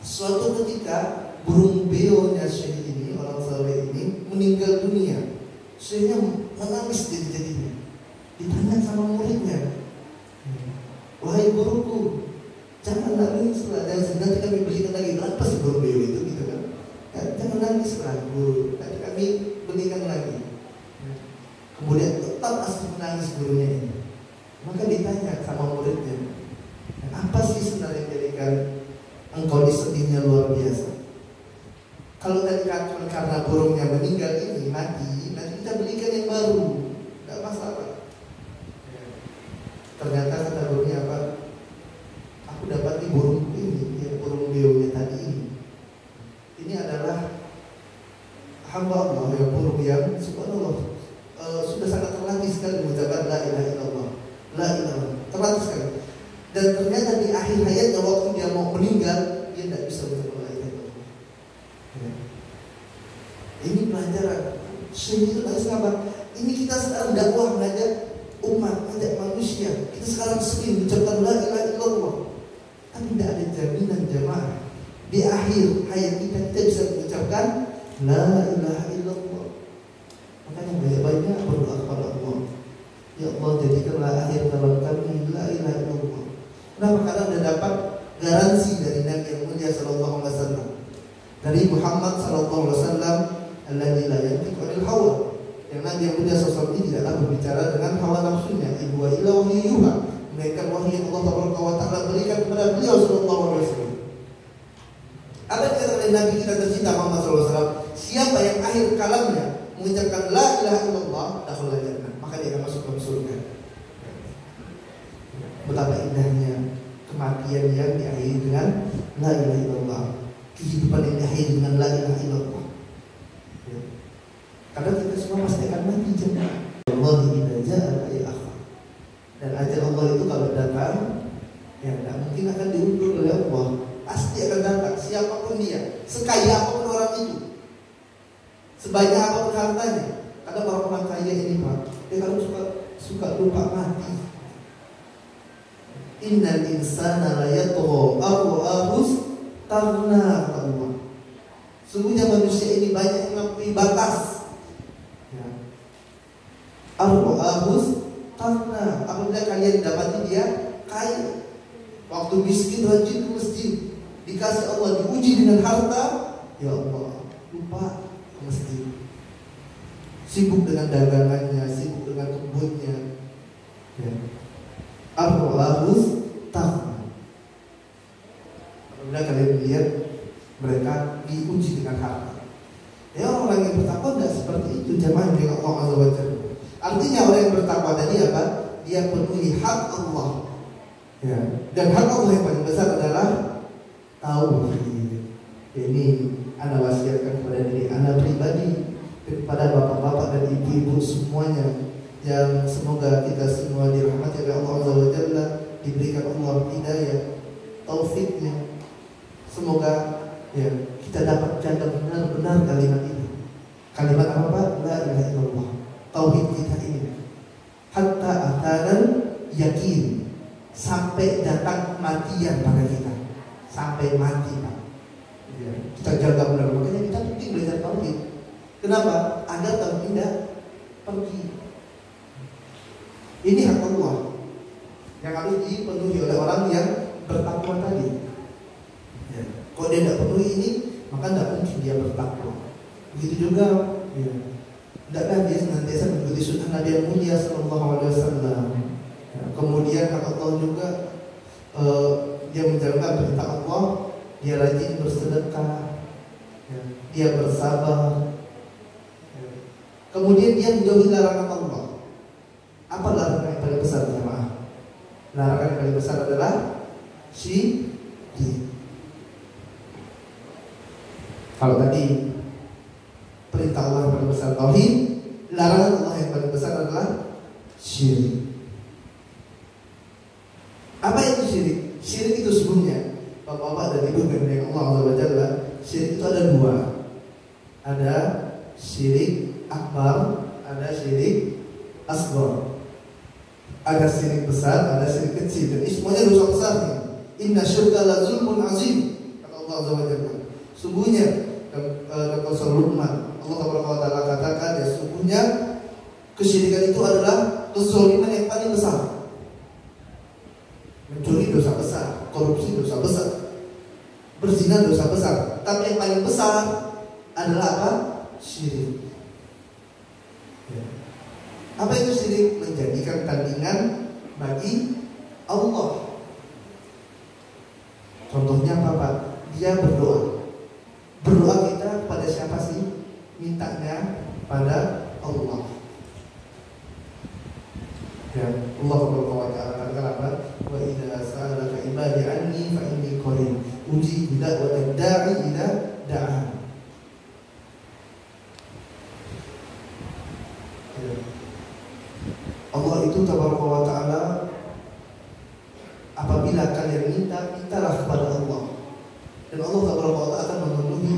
suatu ketika burung beonya syekh ini, orang saleh ini meninggal dunia. Syekhnya menangis jadi-jadinya. Ditanya sama muridnya, wahai guruku, jangan nangislah, nanti kami belikan lagi. Berapa sih burung beo itu gitu kan? Ya, jangan nangislah guru, nanti kami belikan lagi. Kemudian tetap masih menangis gurunya ini. Maka ditanya sama muridnya, apa sih sebenarnya yang menjadikan engkau disedihnya luar biasa? Kalau tadi karena burungnya meninggal ini mati, nanti kita belikan yang baru, tidak masalah. Ternyata kata gurunya apa? Aku dapat di burung ini, ya burung beonya tadi ini. Ini adalah hamba Allah, ya burung yang subhanallah sudah sangat terlatih sekali mengucapkan la ilaha illallah, la ilaha, terlatih sekali. Dan ternyata di akhir hayatnya waktu dia mau meninggal, dia tidak bisa mengucapkan la ilaha illallah. Ya. Ini pelajaran. Syekh itu tak sabar. Ini kita sekarang dakwah mengajak umat, mengajak manusia. Kita sekarang sering mengucapkan la ilaha illallah. Tapi tidak ada jaminan jemaah di akhir hayat kita bisa mengucapkan la ilaha illallah. Makanya banyak-banyak berdoa kepada Allah. Ya Allah, jadikanlah akhir dalam kami la ilaha illallah. Kenapa? Karena sudah dapat garansi dari Nabi yang mulia sallallahu alaihi wasallam, dari Muhammad sallallahu alaihi wasallam, alladzi la yantiqu 'anil hawa. Yang Nabi yang mulia sallallahu alaihi wasallam ini tidaklah berbicara dengan hawa nafsunya, in huwa illa wahyun yuha. Mereka wahyu yang Allah Taala berikan kepada beliau sallallahu alaihi wasallam. Apa yang dikatakan oleh Nabi kita tercinta Muhammad sallallahu alaihi wasallam? Siapa yang akhir kalamnya mengucapkan la ilaha illallah, dakhala jannah, maka dia akan masuk ke surga. Betapa indahnya kematian yang diakhiri dengan la ilaha illallah, kehidupan yang diakhiri dengan la ilaha illallah. Ya. Karena kita semua pasti akan mati jemaah. Allah idza jaa ya akhi. Dan ajal Allah itu kalau datang, ya tidak mungkin akan diundur oleh Allah. Pasti akan datang, siapapun dia, sekaya apapun orang itu, sebanyak apapun hartanya. Kadang orang-orang kaya ini Pak, dia kalau suka lupa mati. Innal insana la yatgha arus tarna Allah. Sungguhnya manusia ini banyak yang melampaui batas. Ya. Arus tarna, apabila kalian dapati dia kaya, waktu miskin rajin ke masjid, dikasih Allah, diuji dengan harta, ya Allah, lupa ke masjid. Sibuk dengan dagangannya, sibuk dengan kebunnya. Ya. Arus tarna. Apabila kalian lihat mereka diuji dengan harta. Ya, orang yang bertakwa tidak seperti itu jemaah yang Allah Azza wa Jalla. Artinya orang yang bertakwa tadi apa? Dia penuhi hak Allah. Ya. Dan hak Allah yang paling besar adalah tauhid. Ini ana wasiatkan kepada diri ana pribadi, kepada bapak-bapak dan ibu-ibu semuanya, yang semoga kita semua dirahmati oleh Allah Azza wa Jalla, diberikan Allah hidayah, taufiknya. Semoga ya kita dapat jaga benar-benar kalimat ini. Kalimat apa? La ilaha illallah. Tauhid kita ini. Hatta atanan yakin, sampai datang kematian pada kita, sampai mati Pak. Ya, kita jaga benar. Makanya kita penting belajar tauhid. Kenapa? Agar tauhid tidak pergi. Ini hak Allah yang harus dipenuhi oleh orang yang bertakwa tadi. Ya. Kalau dia tidak penuhi ini, maka tidak mungkin dia bertakwa. Begitu juga ya, Hendaklah dia senantiasa mengikuti sunnah Nabi yang mulia sallallahu alaihi wasallam. Ya, kemudian Allah juga dia menjalankan perintah Allah, dia rajin bersedekah, ya, dia bersabar. Ya. Kemudian dia menjauhi larangan Allah. Apa larangan yang paling besar jemaah? Larangan yang paling besar adalah syirik. Kalau tadi perintah Allah yang paling besar tauhid, larangan Allah yang paling besar adalah syirik. Apa itu syirik? Syirik itu sebelumnya, bapak-bapak dan ibu yang Allah Azza wa Jalla, syirik itu ada dua. Ada syirik akbar, ada syirik asghar. Ada syirik besar, ada syirik kecil, dan ini semuanya dosa besar nih. Inna syirka la zulmun azim, kata Allah Azza wa Jalla. Sungguhnya dalam surah Luqman, Allah Taala katakan, ya sungguhnya kesyirikan itu adalah kezaliman yang paling besar. Mencuri dosa besar, korupsi dosa besar, berzina dosa besar. Tapi yang paling besar adalah apa? Syirik. Ya. Apa itu syirik? Menjadikan tandingan bagi Allah. Contohnya apa Pak? Dia berdoa. Berdoa kita pada siapa sih? Mintanya pada Allah. Ya, Allah Subhanahu wa taala katakan apa? Wa idza sa'alaka ibadi anni fa inni qarib ujibu da'watad da'i idza da'a. Ya. Allah itu Tabaraka wa taala, apabila kalian minta, mintalah kepada Allah. Dan Allah Tabaraka wa taala akan memenuhi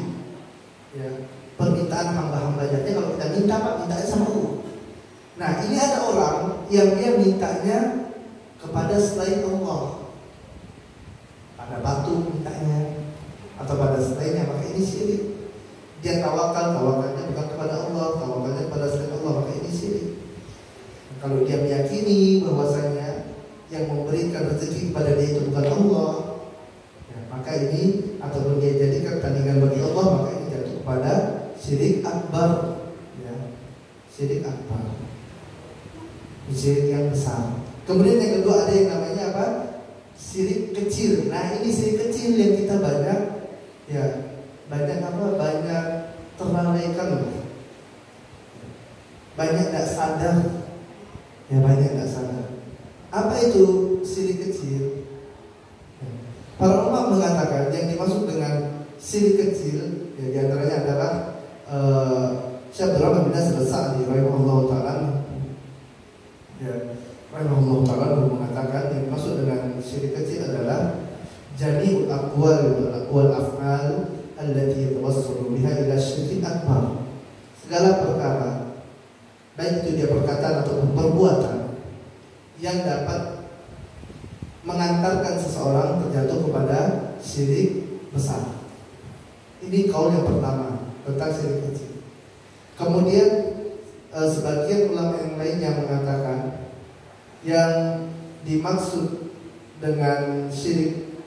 ya permintaan hamba-hambanya. Jadi kalau kita minta Pak, mintanya sama Allah. Nah, ini ada orang yang dia mintanya kepada selain Allah, pada batu mintanya, atau pada selainnya, maka ini syirik. Dia tawakalnya bukan kepada Allah, tawakalnya kepada selain Allah, maka ini syirik. Nah, kalau dia meyakini bahwasanya yang memberikan rezeki kepada dia itu bukan Allah, ya, maka ini ataupun dia jadikan tandingan bagi Allah, maka ini jatuh kepada syirik akbar, ya, syirik akbar. Syirik yang besar. Kemudian yang kedua ada yang namanya apa? Syirik kecil. Nah, ini syirik kecil yang kita banyak ya, banyak apa? Banyak terlalaikan. Banyak tidak sadar. Ya, banyak tidak sadar. Apa itu syirik kecil? Para ulama mengatakan yang dimaksud dengan syirik kecil ya, diantaranya adalah Syekh Abdurrahman bin Nasir As-Sa'di rahimahullah ta'ala, ya, rahimahullah ta'ala mengatakan yang dimaksud dengan syirik kecil adalah jami'ul aqwal wal af'al allati yatawassalu biha ila syirki akbar. Segala perkara, baik itu dia perkataan atau perbuatan yang dapat mengantarkan seseorang terjatuh kepada syirik besar. Ini kaul yang pertama tentang syirik kecil. Kemudian sebagian ulama yang lainnya mengatakan yang dimaksud dengan syirik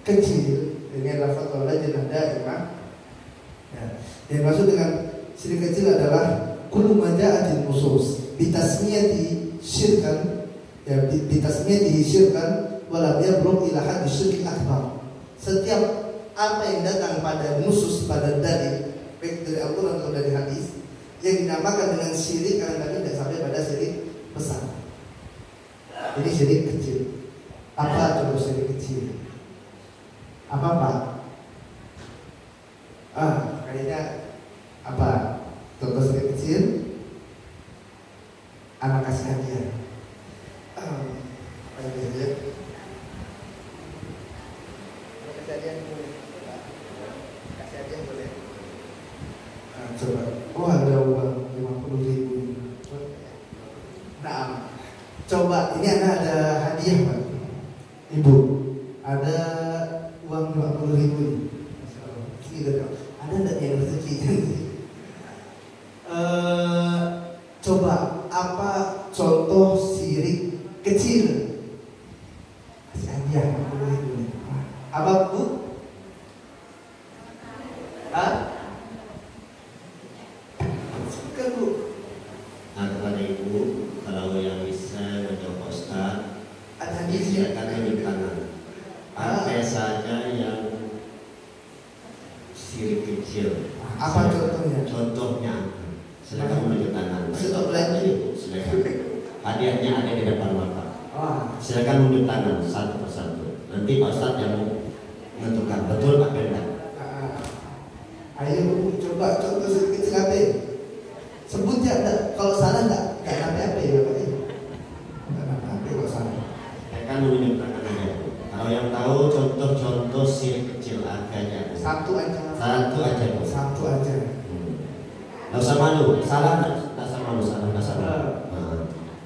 kecil dengan lafaz lajnah daimah, ya, yang dimaksud dengan syirik kecil adalah kullu ma ja'atin nusus bitasmiyati syirkan, ya, bitasmiyati syirkan walam yablugh ila hadd syirk akbar. Setiap apa yang datang pada nusus, pada dalil baik dari Al-Quran atau dari hadis yang dinamakan dengan syirik, karena tadi tidak sampai pada syirik besar. Jadi syirik kecil. Apa contoh syirik kecil? Apa Pak? Kayaknya apa? Contoh syirik kecil? Anak kasih hadiah. Apa yang dia? Kasih hadiah boleh. Kasih hadiah boleh. Coba. Oh, ada uang 50.000. Nah, coba ini ada hadiah Pak. Ibu, ada uang 50.000. Ada enggak yang rezeki? Coba apa contoh syirik kecil? Kasih hadiah 50.000. Apa Bu? Kan Bu? silakan tunjuk tangan. Pakai saja yang sirik kecil. Apa contohnya? Contohnya, silakan menunjuk tangan. Stop lagi. Silakan. Hadiahnya ada di depan Bapak. Silakan menunjuk tangan satu persatu. Nanti Pak Ustadz yang menentukan betul apa enggak. Ayo coba contoh sedikit apa? Sebut ya, kalau salah enggak apa ya Bapak ya. Enggak apa kalau salah. Silakan menunjuk tangan aja. Kalau yang tahu contoh-contoh sirik kecil agaknya. Satu aja. Satu aja. Bu. Satu aja. Nggak usah malu. Salah nggak usah malu. Nggak usah malu.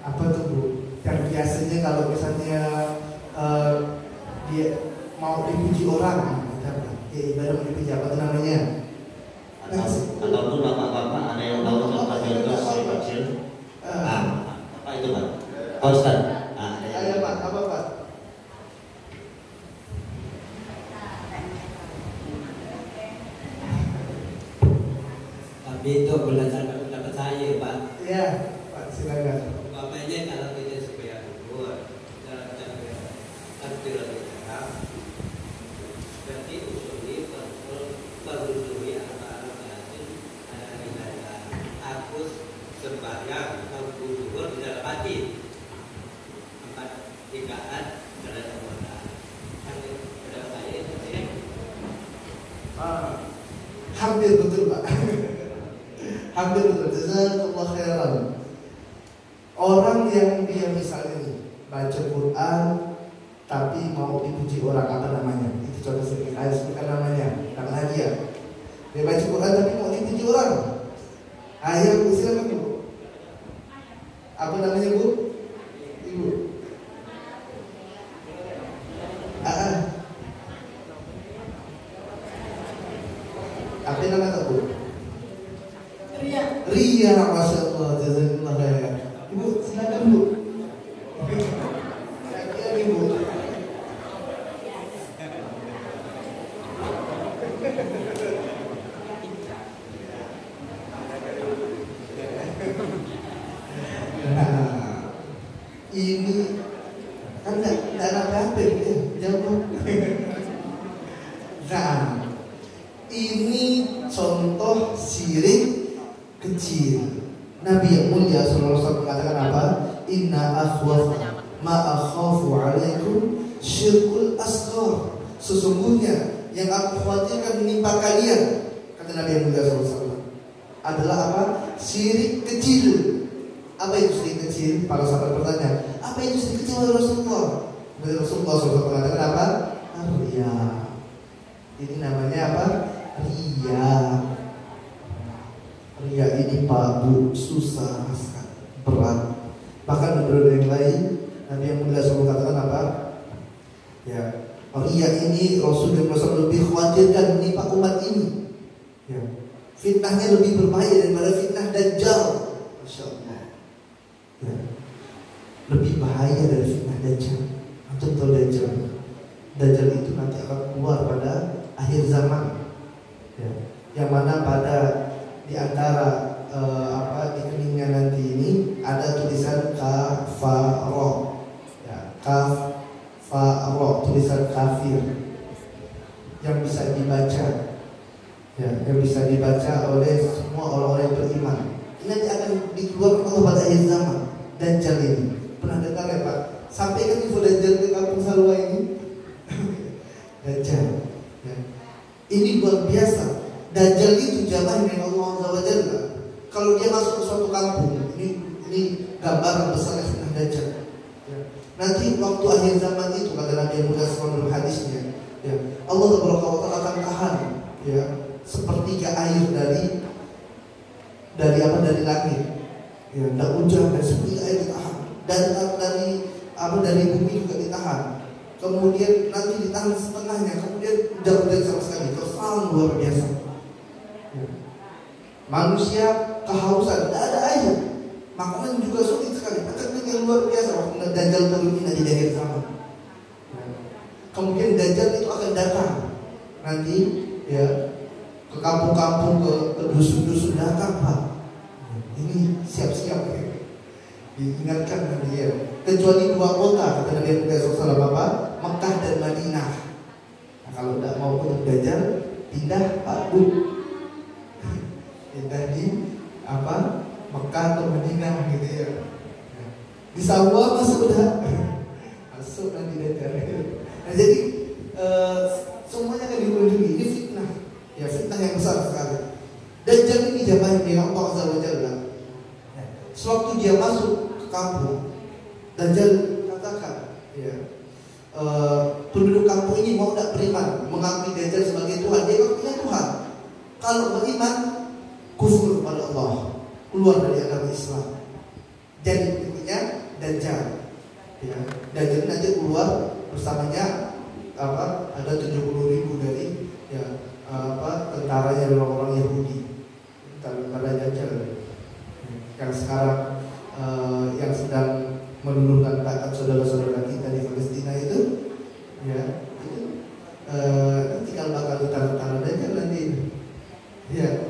Apa tuh Bu? Yang biasanya kalau misalnya dia mau dipuji orang, ya ibarat mau dipuji apa tuh namanya? Ataupun bapak-bapak ada yang tahu contoh-contoh sirik kecil. Apa itu Pak? Pak Ustaz. Ada Pak, apa Pak? Tapi itu berdasarkan pendapat saya, Pak. Iya, Pak, silakan. Umpamanya kalau kita supaya kubur, dalam takbiran kita, berarti usuli perusuli apa ada tindakan hapus sembahyang atau kubur di dalam hati. 4 tigaan dalam kemudian. Pendapat saya itu ya. Hampir betul Pak. Hampir betul. Jazakallah khairan. Orang yang dia misalnya nih baca Quran tapi mau dipuji orang, apa namanya? Itu contoh sedikit. Ayo sebutkan namanya. Nama dia. Dia baca Quran tapi mau dipuji orang. Ayo silakan Bu. Apa namanya Bu? Ibu. Apa nama tak Bu? Ria, masya Allah, jazakallah khairan. Ibu, silakan Bu. Silakan Ibu. Nah, ini kan tidak ada apa-apa ya, jawab. Nah, ini contoh syirik kecil. Nabi yang mulia sallallahu alaihi wasallam mengatakan apa? Inna akhwaf ma akhafu alaikum syirkul asghar. Sesungguhnya yang aku khawatirkan menimpa kalian, kata Nabi yang mulia sallallahu alaihi wasallam, adalah apa? Syirik kecil. Apa itu syirik kecil? Para sahabat bertanya, apa itu syirik kecil oleh Rasulullah? Rasulullah SAW mengatakan apa? Riya. Ini namanya apa? Riya. Riya ini Pak Bu susah sekali, berat. Bahkan beberapa yang lain Nabi yang mulia SAW katakan apa? Ya, riya ini Rasulullah SAW lebih khawatirkan menimpa umat ini. Ya, fitnahnya lebih berbahaya daripada fitnah Dajjal. Masya Allah. Ya, lebih bahaya dari fitnah Dajjal. Antum tahu Dajjal? Dajjal itu nanti akan keluar pada akhir zaman. Ya, yang mana pada di antara di keningnya nanti ini ada tulisan kafaro, ya, kafaro, tulisan kafir yang bisa dibaca, ya, yang bisa dibaca oleh semua orang-orang yang beriman. Ini nanti akan dikeluarkan Allah pada akhir zaman. Dajjal ini pernah dengar ya Pak? Sampaikan info Dajjal ke kampung Salwa ini. Dajjal, ya. Ini luar biasa. Dajjal itu jamaah dari Allah Azza wa Jalla. Kalau dia masuk ke suatu kampung, ini gambaran besar fitnah Dajjal. Ya. Nanti waktu akhir zaman itu kata Nabi Muhammad SAW hadisnya, ya, Allah Taala akan tahan, ya, sepertiga air dari langit, ya, dan hujan dan sepertiga air ditahan, dari bumi juga ditahan. Kemudian nanti ditahan setengahnya, kemudian hujan sama sekali, terus luar biasa. Manusia kehausan, tidak ada air, makanan juga sulit sekali. Macam yang luar biasa waktu Dajjal turun di akhir zaman. Kemudian Dajjal itu akan datang nanti, ya, ke kampung-kampung, ke dusun-dusun datang Pak. Ini siap-siap, ya. Diingatkan nanti ya. kecuali 2 kota kata Nabi Muhammad SAW, apa? Mekah dan Madinah. Nah, kalau tidak mau untuk Dajjal, pindah Pak Bu, pindah di apa? Mekah atau Madinah gitu ya. Di Sawah masuk udah masuk nanti Dajjal. Nah, jadi semuanya akan dikunjungi. Ini fitnah, ya fitnah yang besar sekali. Dajjal ini jamaah yang Allah Azza wa Jalla. Sewaktu dia masuk ke kampung, Dajjal katakan, ya, penduduk kampung ini mau tidak beriman, mengakui Dajjal sebagai Tuhan. Dia punya Tuhan. Kalau beriman, kufur kepada Allah, keluar dari agama Islam. Jadi berikutnya Dajjal. Ya, Dajjal nanti keluar bersamanya apa? Ada 70.000 dari ya tentaranya orang-orang Yahudi. Tentara Dajjal yang sekarang yang sedang meluluhkan tangan saudara-saudara kita di Palestina itu, ya itu tinggal bakal ditara-tara Dajjal nanti, ya.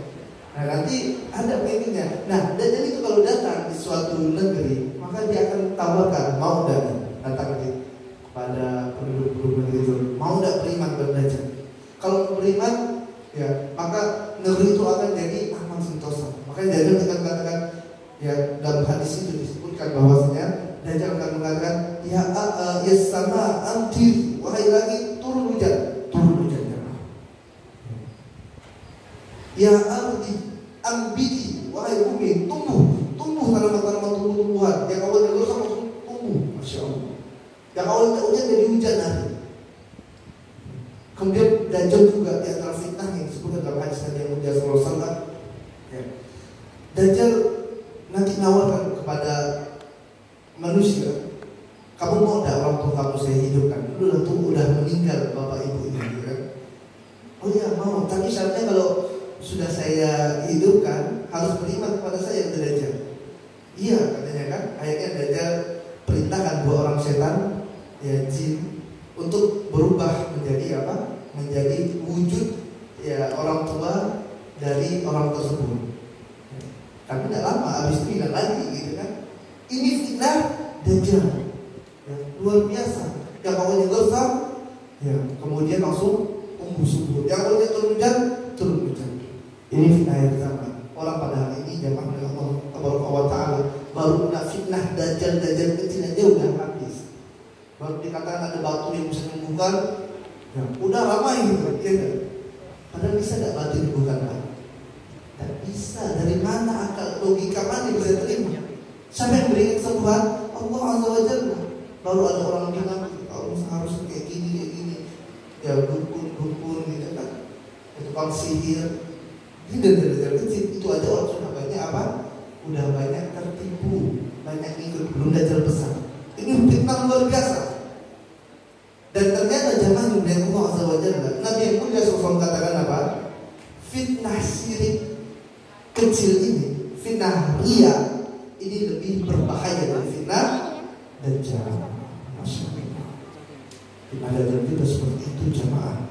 Nah nanti ada pemimpinnya. Nah Dajjal itu kalau datang di suatu negeri, maka dia akan tawarkan, mau tidak datang kepada penduduk negeri itu, mau tidak beriman kepada Dajjal. Kalau beriman, ya maka negeri itu akan jadi aman sentosa. Makanya Dajjal akan katakan, ya dalam hadis itu disebutkan bahwasanya Dajjal akan mengatakan, ya sama amtir, wahai langit turun hujan ya. Ya ardi ambiti, wahai bumi tumbuh tanaman-tanaman tumbuh-tumbuhan. Yang awalnya gosong langsung tumbuh, masya Allah. Yang awalnya hujan jadi hujan hari. Kemudian Dajjal juga di antara fitnah yang disebutkan dalam hadis Nabi Muhammad SAW. Ya. Dajjal nanti nawarkan kepada manusia, kamu mau tidak orang tua kamu saya hidupkan? Udah meninggal bapak ibu ini, kan? Oh iya mau, tapi syaratnya kalau sudah saya hidupkan harus beriman kepada saya, kata Dajjal. Iya katanya kan, akhirnya Dajjal perintahkan 2 orang setan, ya jin, untuk berubah menjadi apa? Menjadi wujud ya orang tua dari orang tersebut. Tapi tidak lama, habis itu hilang lagi gitu kan. Ini fitnah Dajjal, ya, luar biasa. Yang awalnya gersam, ya kemudian langsung tumbuh subur. Yang awalnya turun hujan. Ini fitnah yang pertama. Orang pada hari ini jamaah dengan Allah Ta'ala baru kena fitnah Dajjal kecil aja udah habis. Baru dikatakan ada batu yang bisa menyembuhkan, ya, udah ramai gitu, ya kan? Padahal bisa tidak batu menyembuhkan, Pak? Tak bisa. Dari mana akal logika mana bisa terima? Siapa yang berikan kesembuhan? Allah Azza wa Jalla. Baru ada orang bilang, harus kayak gini, ya dukun gitu kan? Itu tukang sihir. Ini dari kecil itu aja orang sudah banyak apa? Udah banyak tertipu, banyak ikut, belum Dajjal besar. Ini fitnah luar biasa. Dan ternyata jamaah yang Allah Azza wa Jalla, Nabi yang mulia SAW katakan apa? Fitnah syirik kecil ini, fitnah riya ini lebih berbahaya dari fitnah Dajjal. Masya Allah. Fitnah Dajjal itu seperti itu jamaah.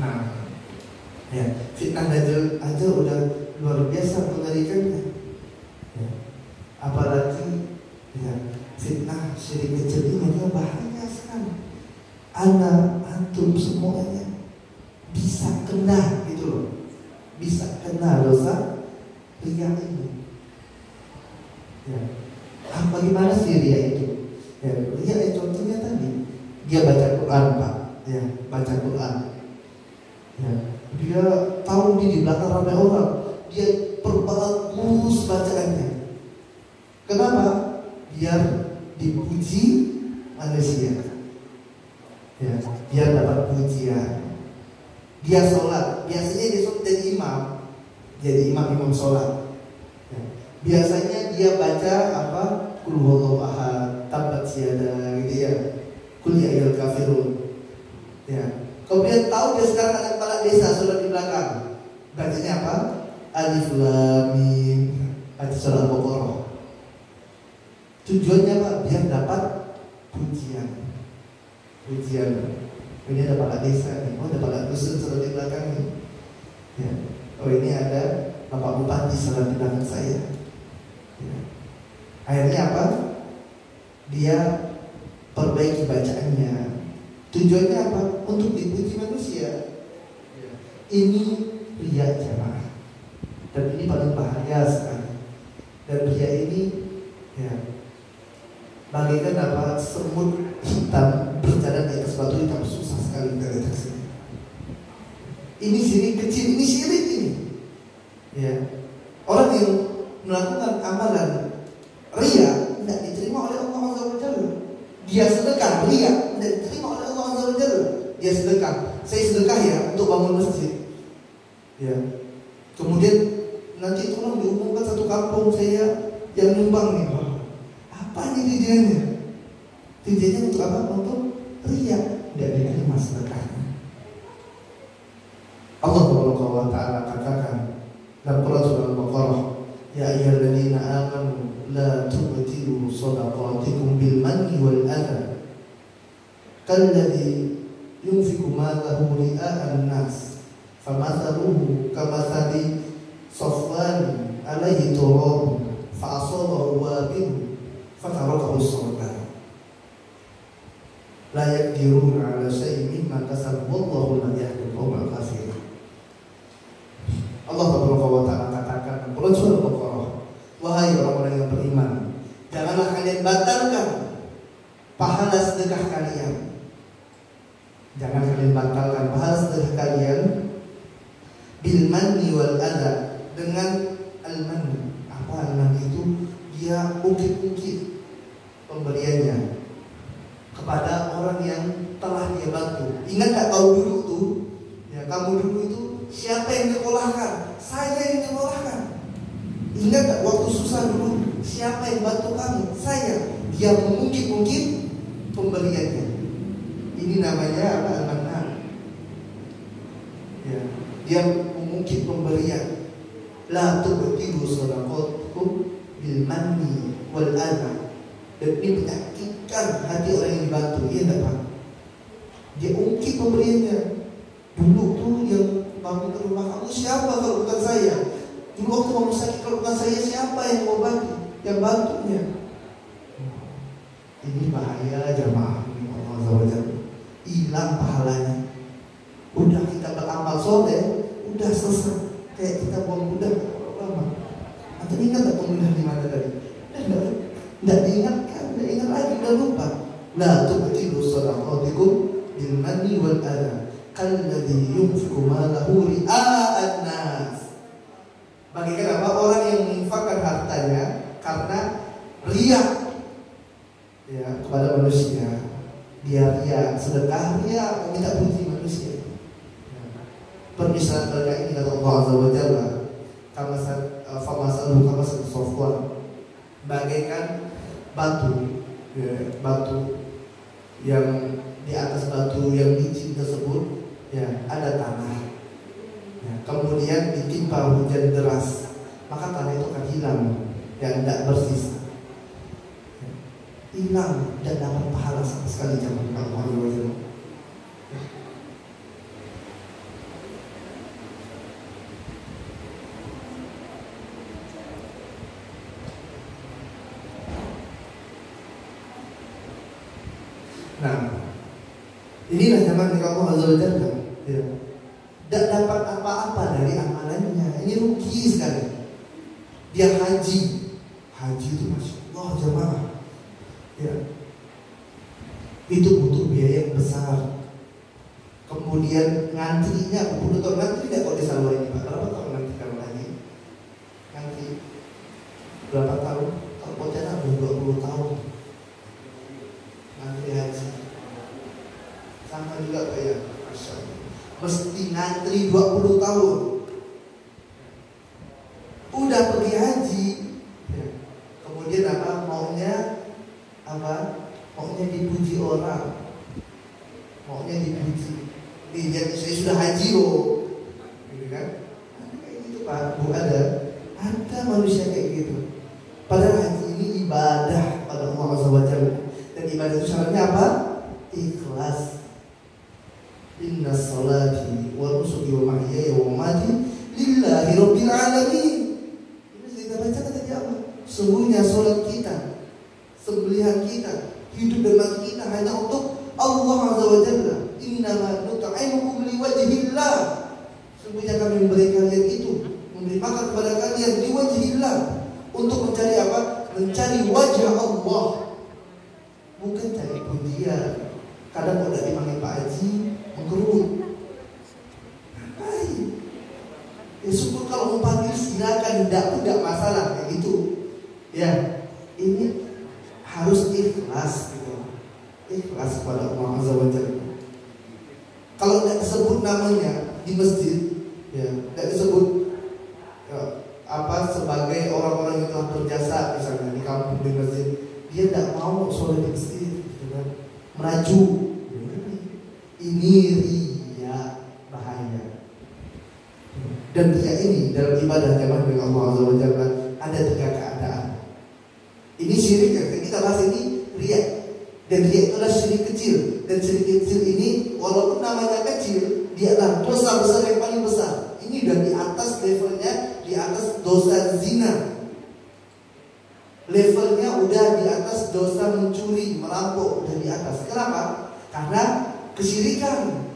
Nah, ya fitnah Dajjal aja udah luar biasa mengerikannya. Ya. Apalagi ya fitnah syirik kecil ini dia bahaya sekali. Anak antum semuanya bisa kena gitu loh, bisa kena dosa riya ini. Ya, bagaimana sih riya itu? Ya, riya contohnya tadi dia baca Quran, Pak. Ya, baca Quran. Ya, dia tahu di belakang ramai orang, dia perbagus bacaannya. Kenapa? Biar dipuji manusia. Ya, biar dapat pujian. Dia sholat, biasanya dia sholat jadi imam sholat. Ya. Biasanya dia baca apa? Qul huwallahu ahad, tabbat yada gitu ya. Qul ya ayyuhal kafirun. Ya. Kemudian tahu dia sekarang ada kepala desa sholat di belakang. Bacanya apa? Alif lam mim. Baca surah Al-Baqarah. Tujuannya apa? Biar dapat pujian. Ini ada kepala desa nih, ada kepala dusun sholat di belakang nih. Ya. Oh ini ada Bapak Bupati salat di belakang saya. Ya. Akhirnya apa? Dia perbaiki bacaannya. Tujuannya apa? Untuk dipuji manusia. Ya. Ini riya jamaah. Dan ini paling bahaya sekali. Dan riya ini ya bagaikan apa? Semut hitam berjalan di atas batu hitam, susah sekali kita deteksi. Ini syirik kecil, ini syirik ini. Ya. Orang yang melakukan amalan riya tidak diterima oleh Allah Azza wa Jalla. Dia sedekah riya tidak diterima oleh Allah Azza wa Jalla. Dia sedekah, saya sedekah ya untuk bangun masjid. Ya. Kemudian nanti tolong diumumkan satu kampung saya yang nyumbang nih. Apa ini tujuannya? Tujuannya untuk apa? Untuk riya, tidak diterima sedekahnya. Allah Subhanahu wa taala katakan dalam Quran surah Al-Baqarah, ya ayyuhalladzina amanu la tubtilu shadaqatikum bil manni wal adha kalladzi yunfiqu malahu ria'an nas famathaluhu kamathali safwan alaihi turab fa'asabahu wabil fatarakahu as-salat la yaqdiruna 'ala shay'in mimma kasabu wallahu la yahdi al-qawmal kafirin. Allah Subhanahu wa taala katakan dalam surah Al-Baqarah, wahai orang-orang yang beriman, janganlah kalian batalkan pahala sedekah kalian. Jangan kalian batalkan pahala sedekah kalian bil manni wal adha, dengan al-man. Apa al-man itu? Dia ungkit-ungkit pemberiannya kepada orang yang telah dia bantu. Ingat tak kau dulu tuh? Ya, kamu dulu itu siapa yang dikolahkan? Saya yang dikolahkan. Ingat tak waktu susah dulu? Siapa yang bantu kamu? Saya. Dia mengungkit-ungkit pemberiannya. Ini namanya apa? Al-Mannan. Ya. Dia mengungkit pemberian. La tubtilu shadaqatukum bil manni wal adha. Dan ini menyakitkan hati orang yang dibantu. Iya tak Pak? Dia ungkit pemberiannya. Dulu tuh yang bangun ke rumah kamu siapa kalau bukan saya? Dulu waktu kamu sakit kalau bukan saya siapa yang mau bantu? Yang bantunya. Ini bahaya jamaah Allah Azza wa Jalla. Hilang pahalanya. Udah kita beramal soleh, udah selesai. Kayak kita buang budak lama. Atau ingat tak pemudah di mana tadi? Tidak diingatkan, tidak ingat lagi, udah lupa. La tubtilu shadaqatikum bil manni wal adha kalladzi yunfiqu malahu ria'an nas. Bagaikan apa? Orang yang menginfakkan hartanya karena riya ya kepada manusia. Dia riya, sedekah riya, meminta puji manusia. Permisalan mereka ini kata Allah Azza wa Jalla, famasalu kamasal safwan, bagaikan batu ya, batu yang di atas batu yang licin tersebut ya ada tanah ya, kemudian ditimpa hujan deras, maka tanah itu akan hilang dan tidak bersisa ya, hilang dan dapat pahala sama sekali. Jangan Allah Azza wa Jalla. Nah, inilah zaman yang Allah Azza wa Jalla ya. Tidak dapat apa-apa dari amalannya. Ini rugi sekali. Dia haji itu Masya Allah jemaah ya. Itu butuh biaya yang besar. Kemudian ngantrinya, butuh tahun ngantri tidak kalau di Salwa ini Pak? Berapa tahun ngantri kalau haji? Ngantri berapa tahun? Kalau Pontianak 20 tahun ngantri haji. Sama juga Pak ya, Masya Allah. Mesti ngantri 20 tahun. Udah pergi haji ya. Kemudian apa? Maunya dipuji orang. Maunya dipuji. Jadi saya sudah haji loh. Gitu kan? Ada kayak gitu Pak, Bu, ada manusia kayak gitu. Padahal haji ini ibadah pada Allah Azza wa Jalla. Dan ibadah itu syaratnya apa? Ikhlas. Inna salati wa nusuki wa mahyaya wa mamati lillahi salat kita, sembelihan kita, hidup dan mati kita hanya untuk Allah Azza wa Jalla. Innama nut'imukum liwajhillah. Sungguhnya kami memberi kalian itu, memberi makan kepada kalian liwajhillah, untuk mencari apa? Mencari wajah Allah, bukan cari pujian. Kadang udah dipanggil Pak Haji menggerut. Ngapain? Ya syukur kalau mau panggil silakan, tidak masalah kayak gitu. Ya, ini harus ikhlas gitu. Ikhlas kepada Allah Azza wa Jalla. Kalau tidak disebut namanya di masjid, ya, tidak disebut sebagai orang-orang yang telah berjasa misalnya di kampung, di masjid, dia tidak mau sholat di masjid, gitu kan? Meraju. Ini riya, bahaya. Dan riya ini dalam ibadah jamaah dengan Allah Azza wa Jalla ada 3 keadaan. Ini syirik yang kita bahas ini riya. Dan riya itu adalah syirik kecil. Dan syirik kecil ini walaupun namanya kecil, dia adalah dosa besar yang paling besar. Ini udah di atas levelnya, di atas dosa zina. Levelnya udah di atas dosa mencuri, merampok, udah di atas. Kenapa? Karena kesyirikan.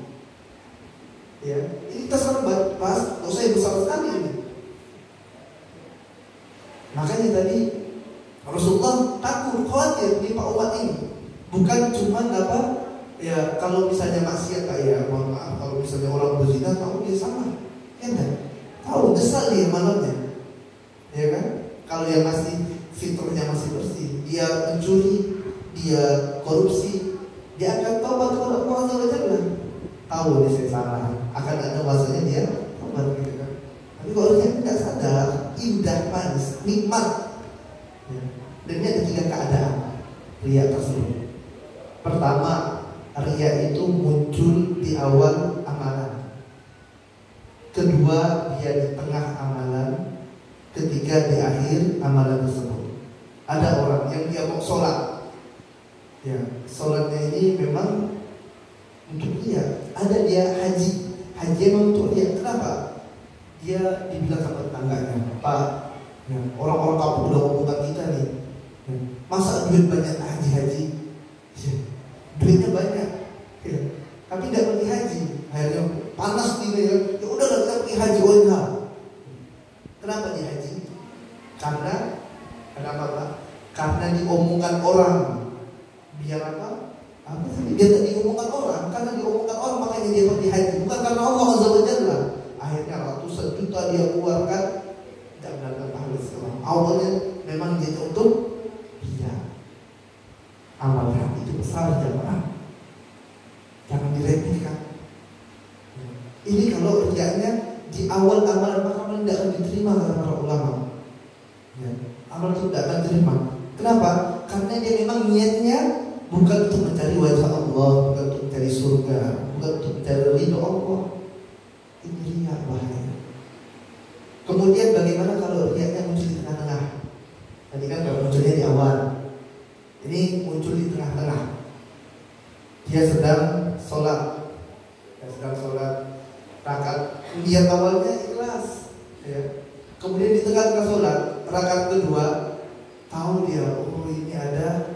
Ya, ini kita sekarang bahas dosa yang besar sekali ini. Makanya tadi Rasulullah takut, khawatir di Pak umat ini. Bukan cuma apa? Ya, kalau misalnya maksiat kayak, mohon maaf, kalau misalnya orang berzina tahu dia sama, ya kan? Tahu besar dia malamnya, ya kan? Kalau yang masih fitrahnya masih bersih, dia mencuri, dia korupsi, dia akan taubat kepada Allah Azza wa Jalla. Tahu dia saya salah, akan ada masanya dia taubat gitu kan. Tapi kalau dia tidak sadar, indah, manis, nikmat. Ya. Dan ini ada 3 keadaan riya tersebut. Pertama, riya itu muncul di awal amalan. Kedua, dia di tengah amalan. Ketiga, di akhir amalan tersebut. Ada orang yang dia mau sholat, ya, sholatnya ini memang untuk dia. Ada dia haji memang untuk dia. Kenapa? Dia dibilang sama tetangganya, Pak, ya, orang-orang kampung udah ngomongkan kita nih, ya, masa duit banyak haji, ya, duitnya banyak, ya, tapi tidak pergi haji. Akhirnya panas nih, ya udah kita pergi haji, oh enggak. Kenapa dia haji? Kenapa Pak? Karena diomongkan orang. Biar apa? Dia tak diomongkan orang. Karena diomongkan orang makanya dia pergi haji, bukan karena Allah Azza wa Jalla. Akhirnya ratusan juta dia keluarkan, tidak mendapatkan pahala sekarang. Awalnya memang dia untuk dia. Amal hati itu besar jemaah, jangan diremehkan. Ini kalau kerjanya di awal amalan, maka amal tidak akan diterima kata para ulama. Ya, amal itu tidak akan diterima. Kenapa? Karena dia memang niatnya bukan untuk mencari wajah Allah, bukan untuk mencari surga, bukan untuk mencari ridho Allah. Ini riya, bahaya. Kemudian bagaimana kalau riaknya muncul di tengah-tengah? Tadi kan kalau munculnya di awal, ini muncul di tengah-tengah. Dia sedang sholat, rakaat. Niat awalnya ikhlas, ya. Kemudian di tengah-tengah sholat, rakaat kedua, tahu dia, oh ini ada,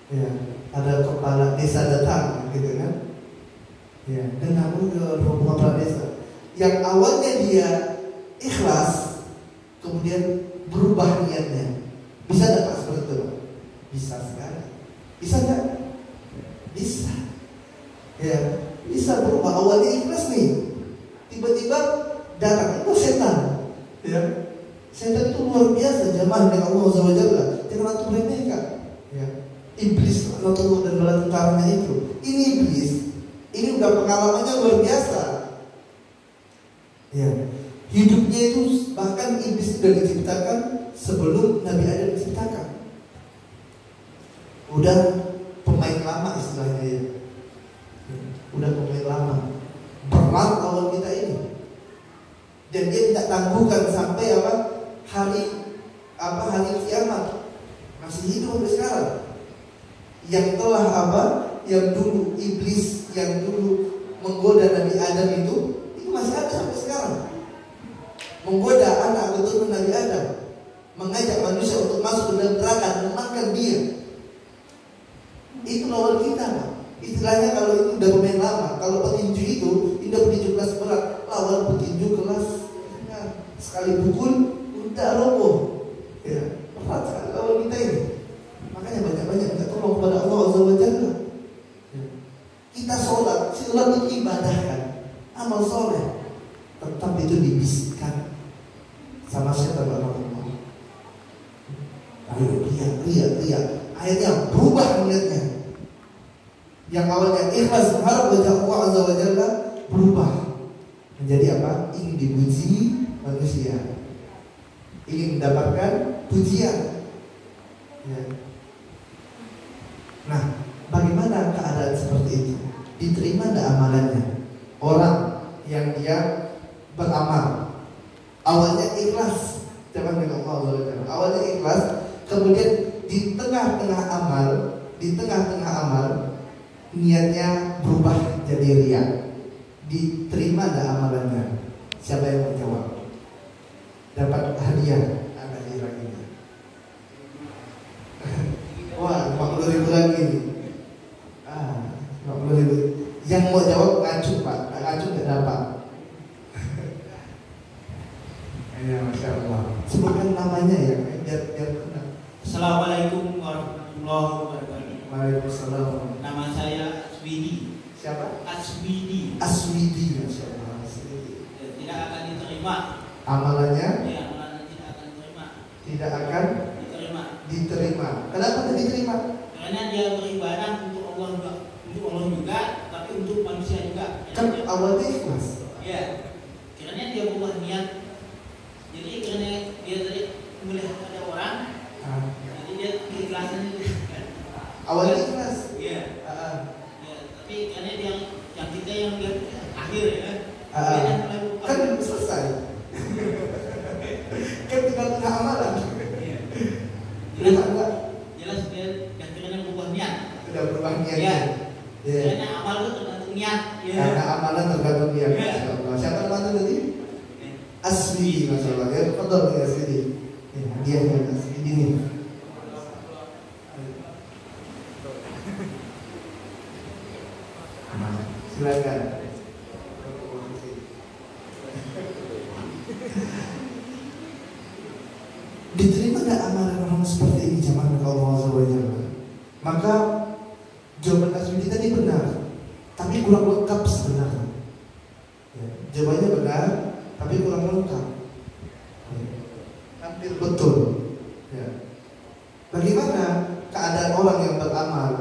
ya, ada kepala desa datang, gitu kan? Ya, dan namun rombongan kepala desa. Yang awalnya dia ikhlas, kemudian berubah niatnya. Bisa tidak Pak seperti itu? Bisa sekali. Bisa nggak? Bisa. Ya, bisa berubah. Awalnya ikhlas nih, tiba-tiba datang itu setan. Ya, setan itu luar biasa jamaah dengan Allah Azza wa Jalla. Jangan antum remehkan. Ya, iblis Allah dan bala tentaranya itu. Ini iblis. Ini udah pengalamannya luar biasa. Ya, hidupnya itu bahkan iblis sudah diciptakan sebelum Nabi Adam diciptakan. Udah pemain lama istilahnya ya. Udah pemain lama. Berat lawan kita ini. Dan dia tidak tangguhkan sampai hari kiamat. Masih hidup sampai sekarang. Yang telah yang dulu iblis yang dulu menggoda Nabi Adam itu masih ada sampai sekarang. Menggoda anak keturunan Nabi Adam, mengajak manusia untuk masuk ke dalam neraka dan memakan dia. Itu lawan kita, Pak. Istilahnya kalau itu udah pemain lama, kalau petinju itu udah petinju kelas berat, lawan petinju kelas ringan. Sekali pukul udah roboh. Ya, berat sekali lawan kita ini. Makanya banyak-banyak kita tolong kepada Allah Azza wa Jalla. Ya. Kita sholat itu ibadah kan, amal soleh. Tetap itu dibisikkan sama setan Allah. Ayo ria. Akhirnya berubah niatnya. Yang awalnya ikhlas mengharap wajah Allah Azza wa Jalla berubah menjadi apa? Ingin dipuji manusia, ingin mendapatkan pujian. Ya. Nah, bagaimana keadaan seperti itu? Diterima tidak amalannya? Orang yang dia beramal awalnya ikhlas, jangan dengan Allah Azza wa Jalla. Awalnya ikhlas, kemudian di tengah-tengah amal niatnya berubah jadi riya. Diterima ada amalannya? Siapa yang mau jawab? Dapat hadiah ada di raginya. Wah, 50.000 lagi nih. 50.000. Yang mau jawab ngacung, Pak. Ngacung nggak dapat. Ya, Masya Allah. Sebutkan namanya ya, biar kenal. Assalamualaikum warahmatullahi wabarakatuh. Waalaikumsalam. Nama saya Aswidi. Siapa? Aswidi. Masya Allah. Tidak akan diterima. Amalannya Ya, amalannya tidak akan diterima. tidak akan diterima. Kenapa tidak diterima? Karena dia beribadah untuk Allah juga, tapi untuk manusia juga. Kan awalnya ikhlas. Ya, karena dia berubah niat. Jadi karena dia tadi melihat ada orang, jadi dia keikhlasan itu. Awalnya ikhlas. Iya. Ya, tapi karena yang kita yang dia akhir ya. Kan belum selesai. Kan tinggal tengah amalan. Iya. Jelas dia karena berubah niat. Sudah berubah niat. Iya. Ya. Karena amal itu tergantung niat. Ya. Karena amalan tergantung niat. Ya. Masya Allah. Siapa namanya tadi? Aswidi, Masya Allah. Ya, betul nih Aswidi. Dia yang Aswidi nih. Silakan. Diterima gak amalan orang seperti ini zaman Allah Azza wa Jalla? Maka jawaban Aswidi tadi benar, tapi kurang lengkap sebenarnya. Ya, jawabannya benar, tapi kurang lengkap. Ya, hampir betul. Ya. Bagaimana keadaan orang yang beramal,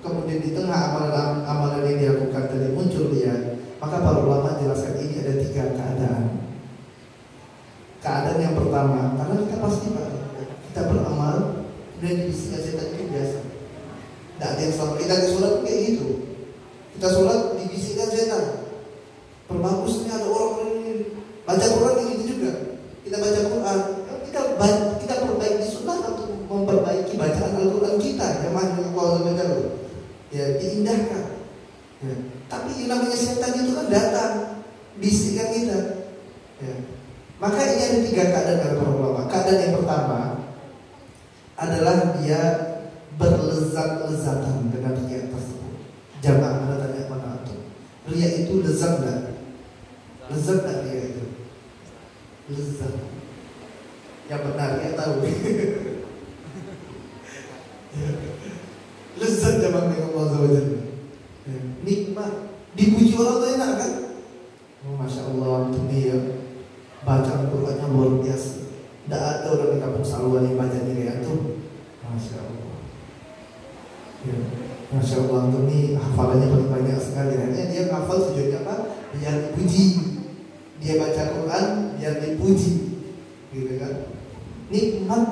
kemudian di tengah amalan yang dilakukan tadi muncul dia? Maka para ulama jelaskan ini ada 3 keadaan. Keadaan yang pertama, karena kita pasti Pak, kita beramal dan dibisikkan setan itu biasa. Tidak ada yang selalu kita sholat kayak gitu. Kita sholat dibisikkan setan. Perbagusnya ada orang ini baca Quran kayak gitu juga. Kita baca Quran, kita perbaiki sunnah untuk memperbaiki bacaan Al-Quran kita. Yang mana Allah baca ya diindahkan. Ya. Tapi yang namanya setan itu kan datang bisikkan kita. Ya. Maka ini ada 3 keadaan dari para ulama. Keadaan yang pertama adalah dia berlezat-lezatan dengan riya tersebut. Jamaah mana tanya mana itu? Riya itu lezat enggak? Lezat enggak riya itu? Lezat. Yang benar ya tahu. Lezat jamaah dengan Allah Azza wa Jalla. Nikmat. Dipuji orang tuh enak kan? Oh, Masya Allah itu dia. Bacaan Qurannya luar biasa. Tidak ada orang di kampung Saluan yang baca diri itu. Masya Allah. Ya. Masya Allah ini hafalannya paling banyak sekali. Hanya dia hafal tujuannya apa? Biar dipuji. Dia baca Quran biar dipuji. Gitu kan? Nikmat.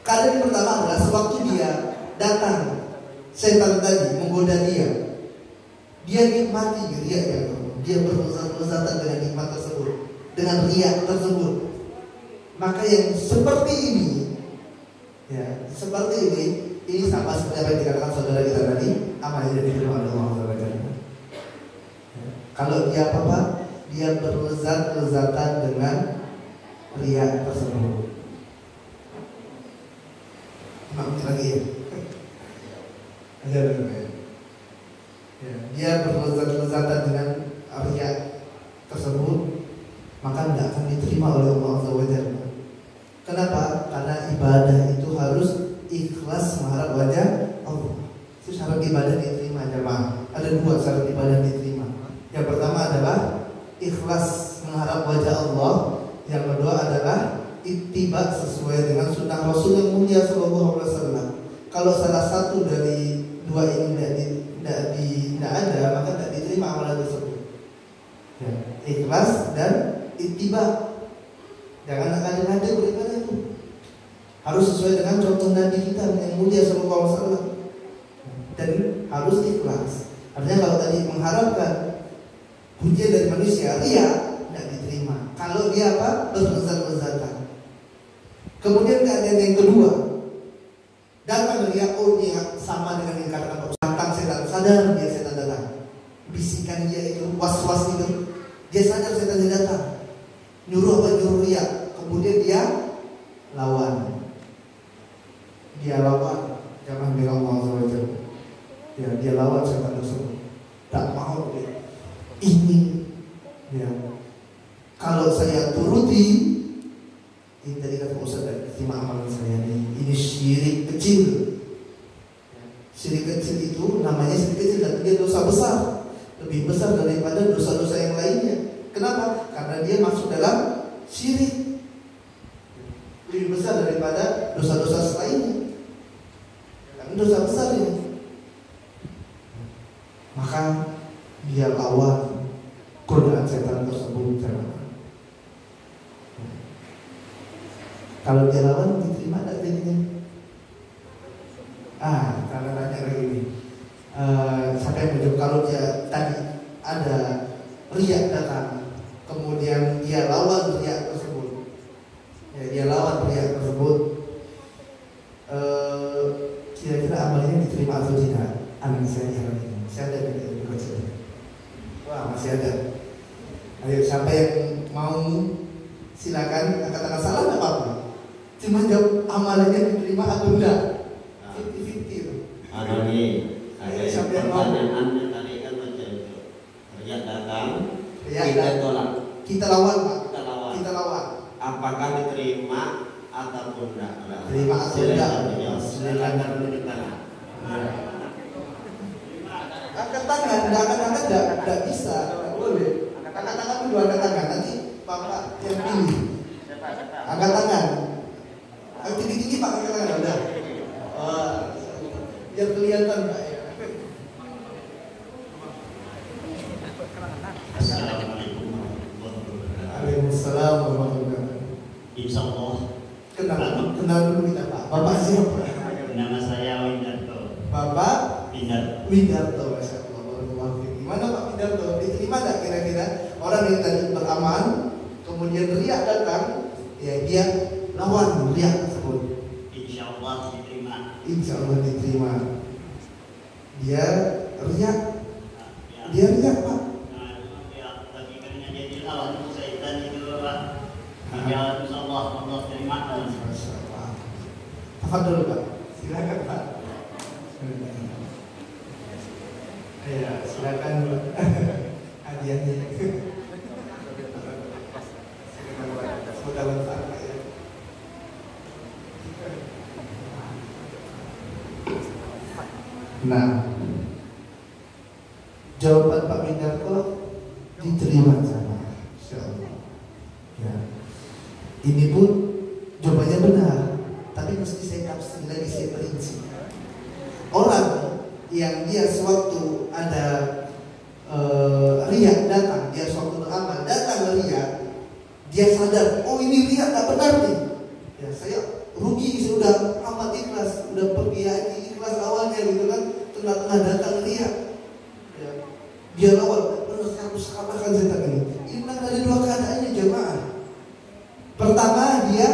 Keadaan yang pertama adalah sewaktu dia datang setan tadi menggoda dia nikmati dia berlezat-lezatan dengan nikmat tersebut, dengan riya tersebut. Maka yang seperti ini, ya seperti ini sama seperti apa yang dikatakan saudara kita tadi, amalnya diterima oleh Allah Azza wa Jalla. Kalau dia apa? Dia berlezat-lezatan dengan riya tersebut. lagi ya. Ajaran ya. Ya, dia berlezat-lezatan dengan riya tersebut, maka tidak akan diterima oleh Allah Azza wa Jalla. Kenapa? Karena ibadah itu harus ikhlas mengharap wajah Allah. Itu syarat ibadah diterima jemaah. Ada dua syarat ibadah diterima. Yang pertama adalah ikhlas mengharap wajah Allah. Yang kedua adalah ittiba sesuai dengan sunnah Rasul yang mulia sallallahu alaihi wasallam. Kalau salah satu dari dua ini tidak ada, maka tidak diterima amalan tersebut. Ya, ikhlas dan ittiba. Jangan ada beribadah itu. Harus sesuai dengan contoh Nabi kita yang mulia sallallahu alaihi wasallam. Dan harus ikhlas. Artinya kalau tadi mengharapkan pujian dari manusia, riya tidak diterima. Kalau dia apa? Berlezat-lezatan. Kemudian keadaan yang kedua, datang riya, oh dia sama dengan yang katakan datang setan, sadar dia setan datang. Bisikan dia itu, was-was itu, dia sadar setan dia datang. Nyuruh apa? Nyuruh riya. Kemudian dia lawan. Dia lawan. Jangan bilang Allah saja. Ya, dia lawan setan tersebut. Tak mau dia. Ini ya. Kalau saya turuti, ini tadi kata Ustaz, terima amalan saya ini syirik kecil. Syirik kecil itu namanya syirik kecil dan dia dosa besar, lebih besar daripada dosa-dosa yang lainnya. Kenapa? Karena dia masuk dalam syirik, lebih besar daripada dosa-dosa lainnya. Karena dosa besar ini. Maka dia lawan godaan setan tersebut. Kalau dia lawan diterima tak jadinya? Karena nanya lagi ini. Siapa yang menjawab? Kalau dia tadi ada riya datang, kemudian dia lawan riya tersebut. Ya, dia lawan riya tersebut. Kira-kira amalnya diterima atau tidak? Amin saya heran ini. Saya ada di kecil. Wah, masih ada. Ayo, siapa yang mau silakan angkat tangan. Salah tidak apa-apa. Cuma jawab amalannya diterima atau enggak. 50-50. Ada pertanyaan tadi kan macam itu. Riya datang, kita tolak. Kita lawan, Pak. Kita lawan. Apakah diterima ataupun enggak? Terima atau enggak? Silakan menunjuk tangan. Angkat tangan, angkat enggak bisa, enggak boleh. Angkat tangan dulu, angkat tangan. Nanti Bapak yang pilih. Angkat tangan. Tinggi-tinggi Pak, angkat tangan udah. Biar kelihatan Pak. Assalamualaikum warahmatullahi wabarakatuh. Waalaikumsalam warahmatullahi wabarakatuh. Insyaallah. Kenal dulu kita Pak. Bapak siapa? Nama saya Windarto. Bapak Windarto. Masya Allah. Gimana Pak Windarto? Diterima tak kira-kira orang yang tadi beramal, kemudian riya datang, ya dia lawan riya tersebut. Insyaallah diterima. Insyaallah diterima. Dia riya Pak. Tapi karena jadi lawan syaitan itu Pak. Ya insyaallah Allah terima. Masya Allah. Tafadhol Pak. Silakan Pak. Ya, silakan hadiahnya. Semoga bermanfaat ya. Nah, jawaban Pak Windarto diterima sama insyaallah. Ya. Ini pun jawabannya benar, tapi mesti saya tafsir lagi, saya perinci. Orang yang dia sewaktu ada riya datang, dia sewaktu beramal datang riya, dia sadar, oh ini riya tak benar nih. Ya saya rugi, sudah amat ikhlas, sudah pergi haji ikhlas awalnya gitu kan, tengah-tengah datang riya. Ya, dia lawan, benar saya harus kalahkan setan ini. Ini ada dua keadaannya jemaah. Pertama dia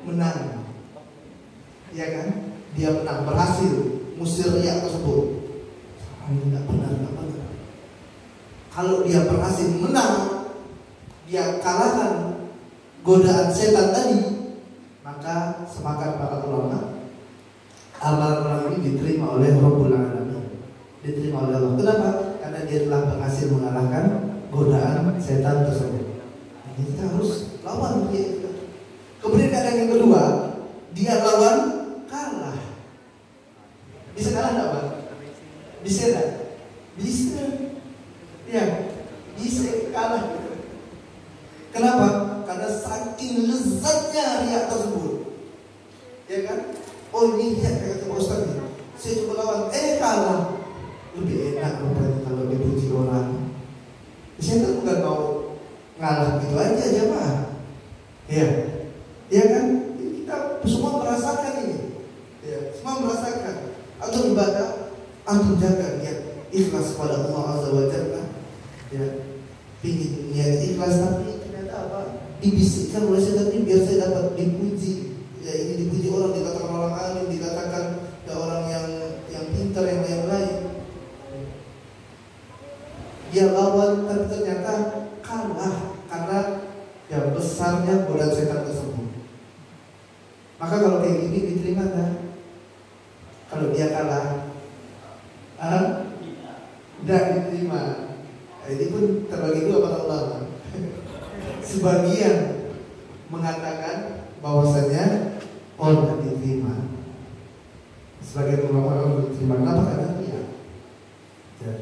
menang, ya kan? Dia menang, berhasil musir riya tersebut. Tidak benar. Kalau dia berhasil menang, dia kalahkan godaan setan tadi, maka sepakat para ulama, amal diterima oleh Allah. Kenapa? Karena dia telah berhasil mengalahkan godaan setan tersebut. Jadi kita harus lawan dia. Kemudian kadang yang kedua, dia lawan kalah. Bisa kalah enggak, Pak? Bisa enggak? Bisa. Ya, bisa kalah. Kenapa? Karena saking lezatnya riak tersebut. Ya kan? Oh ini riak kata Pak Ustaz nih. Saya coba lawan, kalah. Lebih enak rupanya kalau dipuji orang. Saya kan bukan mau ngalah gitu aja jemaah. Ya. Ya kan? Kita semua merasakan ini. Ya, semua merasakan. Atau ibadah antum jaga niat ikhlas pada Allah Azza wa Jalla. Ya. Pingin niat ikhlas tapi ternyata apa? Dibisikkan oleh setan ini biar saya dapat dipuji. Ya ini dipuji orang, dikatakan orang alim, dikatakan orang yang pintar, yang lain. Dia lawan tapi ternyata kalah karena ya besarnya godaan setan tersebut. Maka kalau kayak gini diterima kan? Kalau dia kalah, tidak diterima. Ini pun terbagi dua para ulama. Sebagian mengatakan bahwasanya tidak diterima. Sebagian ulama diterima. Kenapa? Karena dia. Ya.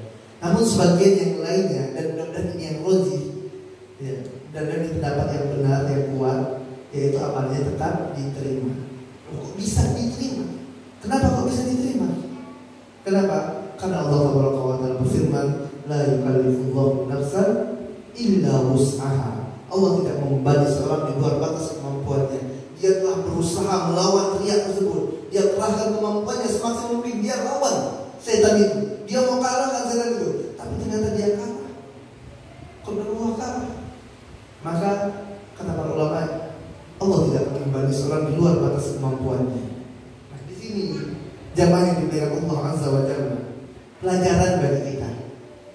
Namun sebagian yang lainnya dan ini yang logis, ya, dan ini pendapat yang benar, yang kuat, yaitu amalnya tetap diterima. Kok bisa diterima? Kenapa kok bisa diterima? Kenapa? Karena Allah Taala berfirman, la yukallifullahu nafsan illa wus'aha. Allah tidak membebani seorang di luar batas kemampuannya. Dia telah berusaha melawan riya tersebut. Dia kerahkan kemampuannya semaksimal mungkin. Dia lawan setan itu. Dia mau kalahkan setan itu. Tapi ternyata dia kalah. Kemudian kalah. Maka kata para ulama, Allah tidak membebani seorang di luar batas kemampuannya. Nah di sini jamaah yang diberikan Allah Azza wa Jalla, pelajaran bagi kita.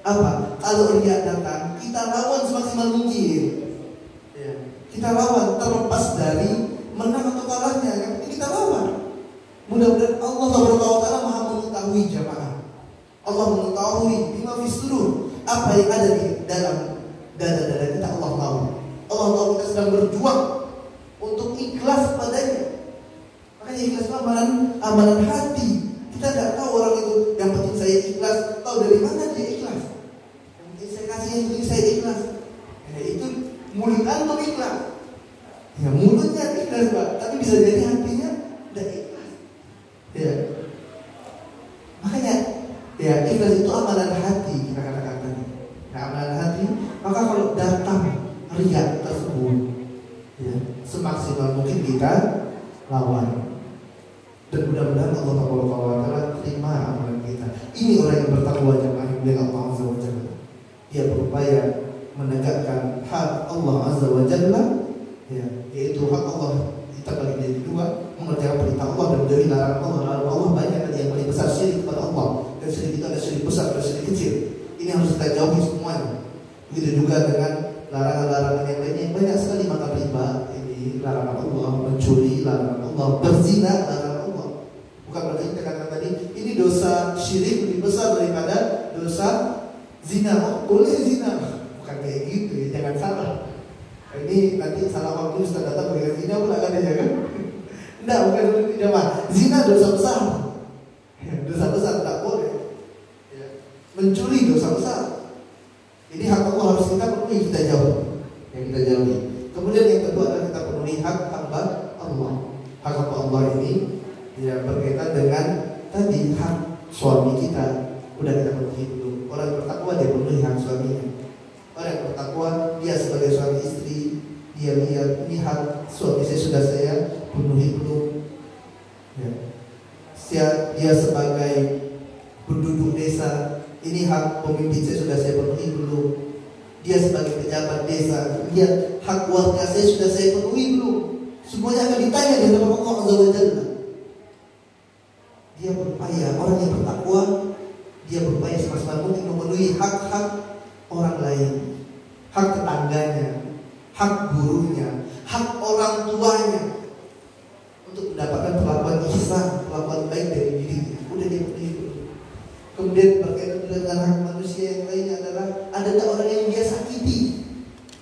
Apa? Kalau riya datang, kita lawan semaksimal mungkin. Ya. Kita lawan terlepas dari menang atau kalahnya. Yang penting kita lawan. Mudah-mudahan Allah Taala Maha mengetahui jamaah. Allah mengetahui bima fi sudur, apa yang ada di dalam dada-dada kita. Allah tahu. Allah tahu kita sedang berjuang untuk ikhlas padanya. Makanya ikhlas amalan hati. Kita tidak tahu orang itu. Yang penting saya ikhlas. Tahu dari mana dia ikhlas? Yang penting saya kasih, yang penting saya ikhlas. Ya, itu mulut antum ikhlas. Ya mulutnya ikhlas Pak, tapi bisa jadi hatinya tidak ikhlas. Ya. Makanya ya ikhlas itu amalan hati kita katakan tadi. Nah, amalan hati. Maka kalau datang riya tersebut, ya semaksimal mungkin kita lawan. Dan mudah-mudahan Allah Taala terima amalan kita. Ini orang yang bertakwa jemaah yang mulia Allah Azza wa Jalla. Dia berupaya menegakkan hak Allah Azza wa Jalla, ya, yaitu hak Allah. Kita bagi menjadi dua, mengerjakan perintah Allah dan menjauhi larangan Allah. Larangan Allah banyak, ada yang paling besar syirik kepada Allah. Dan syirik itu ada syirik besar, ada syirik kecil. Ini harus kita jauhi semuanya. Begitu juga dengan larangan-larangan yang lainnya yang banyak sekali. Makan riba, ini larangan Allah. Mencuri, larangan Allah. Berzina, larangan Allah. Bukan berarti kita katakan tadi ini dosa syirik lebih besar daripada dosa zina. Oh, boleh zina. Bukan kayak gitu ya, jangan salah. Ini nanti salah waktu Ustaz datang berikan zina pula kan ya kan? Enggak, bukan itu jemaah. Zina dosa besar. Dosa besar tak boleh. Ya. Mencuri dosa besar. Jadi hak Allah harus kita penuhi, kita jauh. Yang kita jauhi. Kemudian yang kedua adalah kita penuhi hak hamba Allah. Hak hamba Allah ini ya berkaitan dengan tadi hak suami kita. Udah kita penuhi dulu. Orang bertakwa dia penuhi hak suaminya. Orang yang bertakwa dia sebagai suami istri, dia lihat ini hak suami sudah saya penuhi belum. Ya. Dia sebagai penduduk desa, ini hak pemimpin sudah saya penuhi belum. Dia sebagai pejabat desa, lihat hak warga sudah saya penuhi belum. Semuanya akan ditanya di hadapan Allah Azza wa Jalla. Dia berupaya, orang yang bertakwa dia berupaya semaksimal mungkin memenuhi hak-hak orang lain, hak tetangganya, hak gurunya, hak orang tuanya, untuk mendapatkan perlakuan ihsan, perlakuan baik dari dirinya. Udah dia penuhi. Kemudian berkaitan dengan hak manusia yang lainnya adalah ada tak orang yang dia sakiti,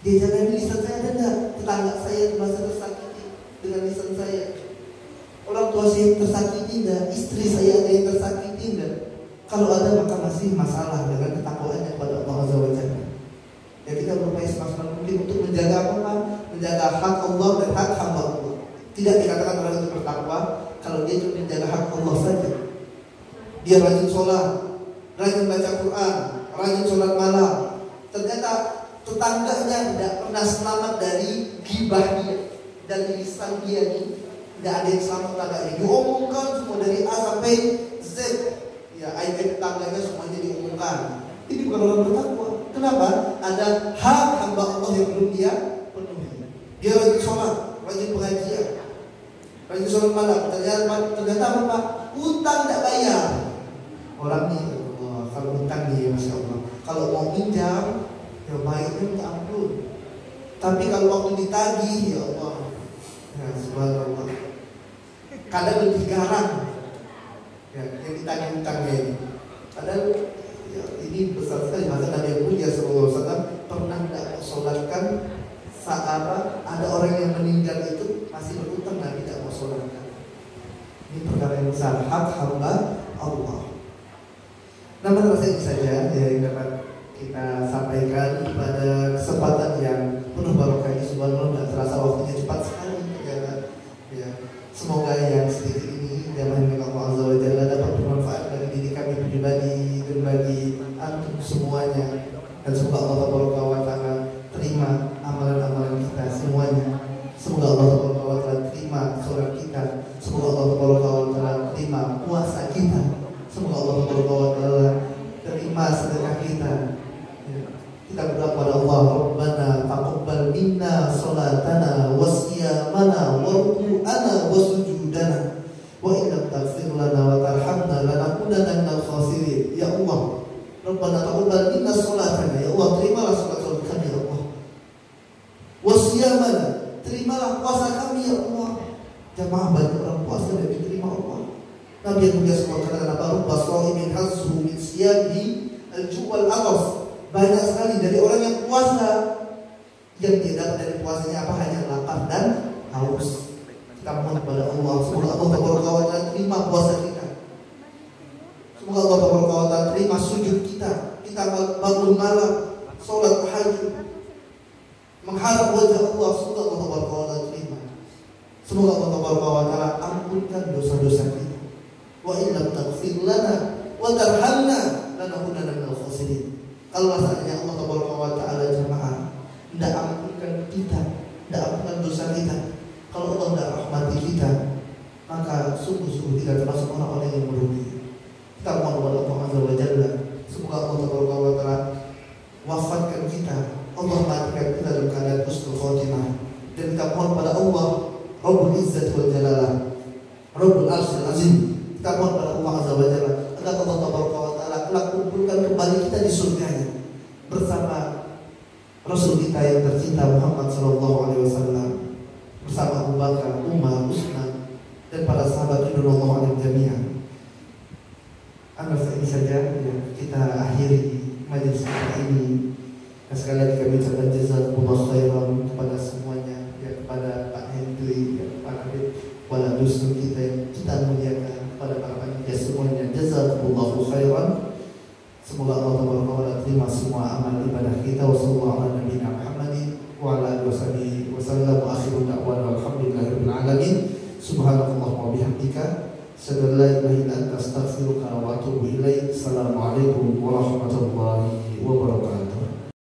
dia jalan lisan saya, ada tak tetangga saya merasa tersakiti dengan lisan saya, orang tua saya tersakiti enggak, istri saya ada yang tersakiti enggak? Kalau ada maka masih masalah dengan ketakwaannya kepada Allah Azza wa Jalla. Ya kita berupaya semaksimal mungkin untuk menjaga apa? Menjaga hak Allah dan hak hamba Allah. Tidak dikatakan orang itu bertakwa kalau dia cuma menjaga hak Allah saja. Dia rajin sholat, rajin baca Quran, rajin sholat malam. Ternyata tetangganya tidak pernah selamat dari ghibah dia, dari lisan dia nih. Tidak ada yang selamat tetangganya. Diomongkan semua dari A sampai Z. Ya, aib tetangganya semuanya diumumkan. Ini bukan orang bertakwa. Kenapa? Ada hak hamba Allah yang belum dia penuhi. Dia rajin sholat, rajin pengajian, rajin sholat malam. Ternyata apa Pak? Utang tidak bayar. Orang nih, Allah, kalau utang nih, masya Allah. Kalau mau pinjam, ya baiknya minta ampun. Tapi kalau waktu ditagih, ya Allah, ya subhanallah. Kadang lebih garang. Ya, yang ditagih utangnya ini. Padahal ya, ini besar sekali. Maka Nabi Muhammad SAW pernah tidak sholatkan saat ada orang yang meninggal itu masih berutang, Nabi tidak mau sholatkan. Ini perkara yang besar, hak hamba Allah. Namun rasa ini saja yang dapat kita sampaikan pada kesempatan yang penuh barokah ini. Subhanallah, tidak terasa waktunya cepat sekali ternyata. Ya, semoga yang sedikit ini yang Allah Azza wa Jalla dapat bermanfaat bagi diri kami pribadi dan bagi antum semuanya. Dan semoga Allah Taala terima amalan-amalan kita semuanya. Semoga Allah Taala terima sholat kita. Semoga Allah Taala terima puasa kita. Semoga Allah Taala terima sedekah kita. Kita berdoa kepada Allah, Rabbana taqabbal minna salatana wa siyamana wa ruku'ana wa sujudana wa illam taghfir lana wa tarhamna lanakunanna minal khasirin. Ya Allah, Rabbana taqabbal minna salatana, ya Allah terimalah salat kami ya Allah. Wa siyamana, terimalah puasa kami ya Allah. Jamaah banyak orang puasa dan diterima Allah. Nabi yang mulia SAW katakan apa? Rubba sha'imin hazzu min siyami al-ju' wal atas. Banyak sekali dari orang yang puasa yang dia dapat dari puasanya apa? Hanya lapar dan haus. Kita mohon kepada Allah, semoga Allah Taala terima puasa kita. Semoga Allah Taala terima sujud kita. Kita bangun malam, sholat tahajud, mengharap wajah Allah. Semoga Allah Taala terima. Semoga Allah Taala ampunkan dosa-dosa kita. Wa illam taghfir lana wa tarhamna lanakunanna minal khasirin. Kalau seandainya Allah Taala jemaah tidak ampunkan kita, tidak ampunkan dosa kita, kalau Allah tidak rahmati kita, maka sungguh-sungguh tidak termasuk orang-orang yang merugi. Kita mohon kepada Allah Azza wa Jalla, semoga Allah Taala wafatkan kita, Allah matikan kita dalam keadaan husnul khotimah. Dan kita mohon kepada Allah Rabbul Izzati wal Jalalah, Rabbul Arsyil Azim. Kita mohon kepada Allah Azza wa Jalla agar Allah Taala kelak kumpulkan kembali kita di surganya bersama Rasul kita yang tercinta Muhammad sallallahu alaihi wasallam, bersama Abu Bakar, Umar, Utsman dan para sahabat radhiyallahu anhum jami'an. Ini saja ya, kita akhiri majelis ini. Dan sekali lagi kami ucapkan jazakumullah khairan kepada semuanya, ya, kepada Pak Hendri, ya, Pak Habib, kepada dusun kita yang kita muliakan, kepada para panitia semuanya, jazakumullahu khairan. Semoga Allah Taala terima semua amal ibadah kita. Wassallallahu ala nabiyina Muhammadin wa ala alihi wasallam. Wa akhiru da'wana alhamdulillahirabbil alamin. Subhanakallahumma wa bihamdika asyhadu an la ilaha illa anta astaghfiruka wa atubu ilaik. Assalamualaikum warahmatullahi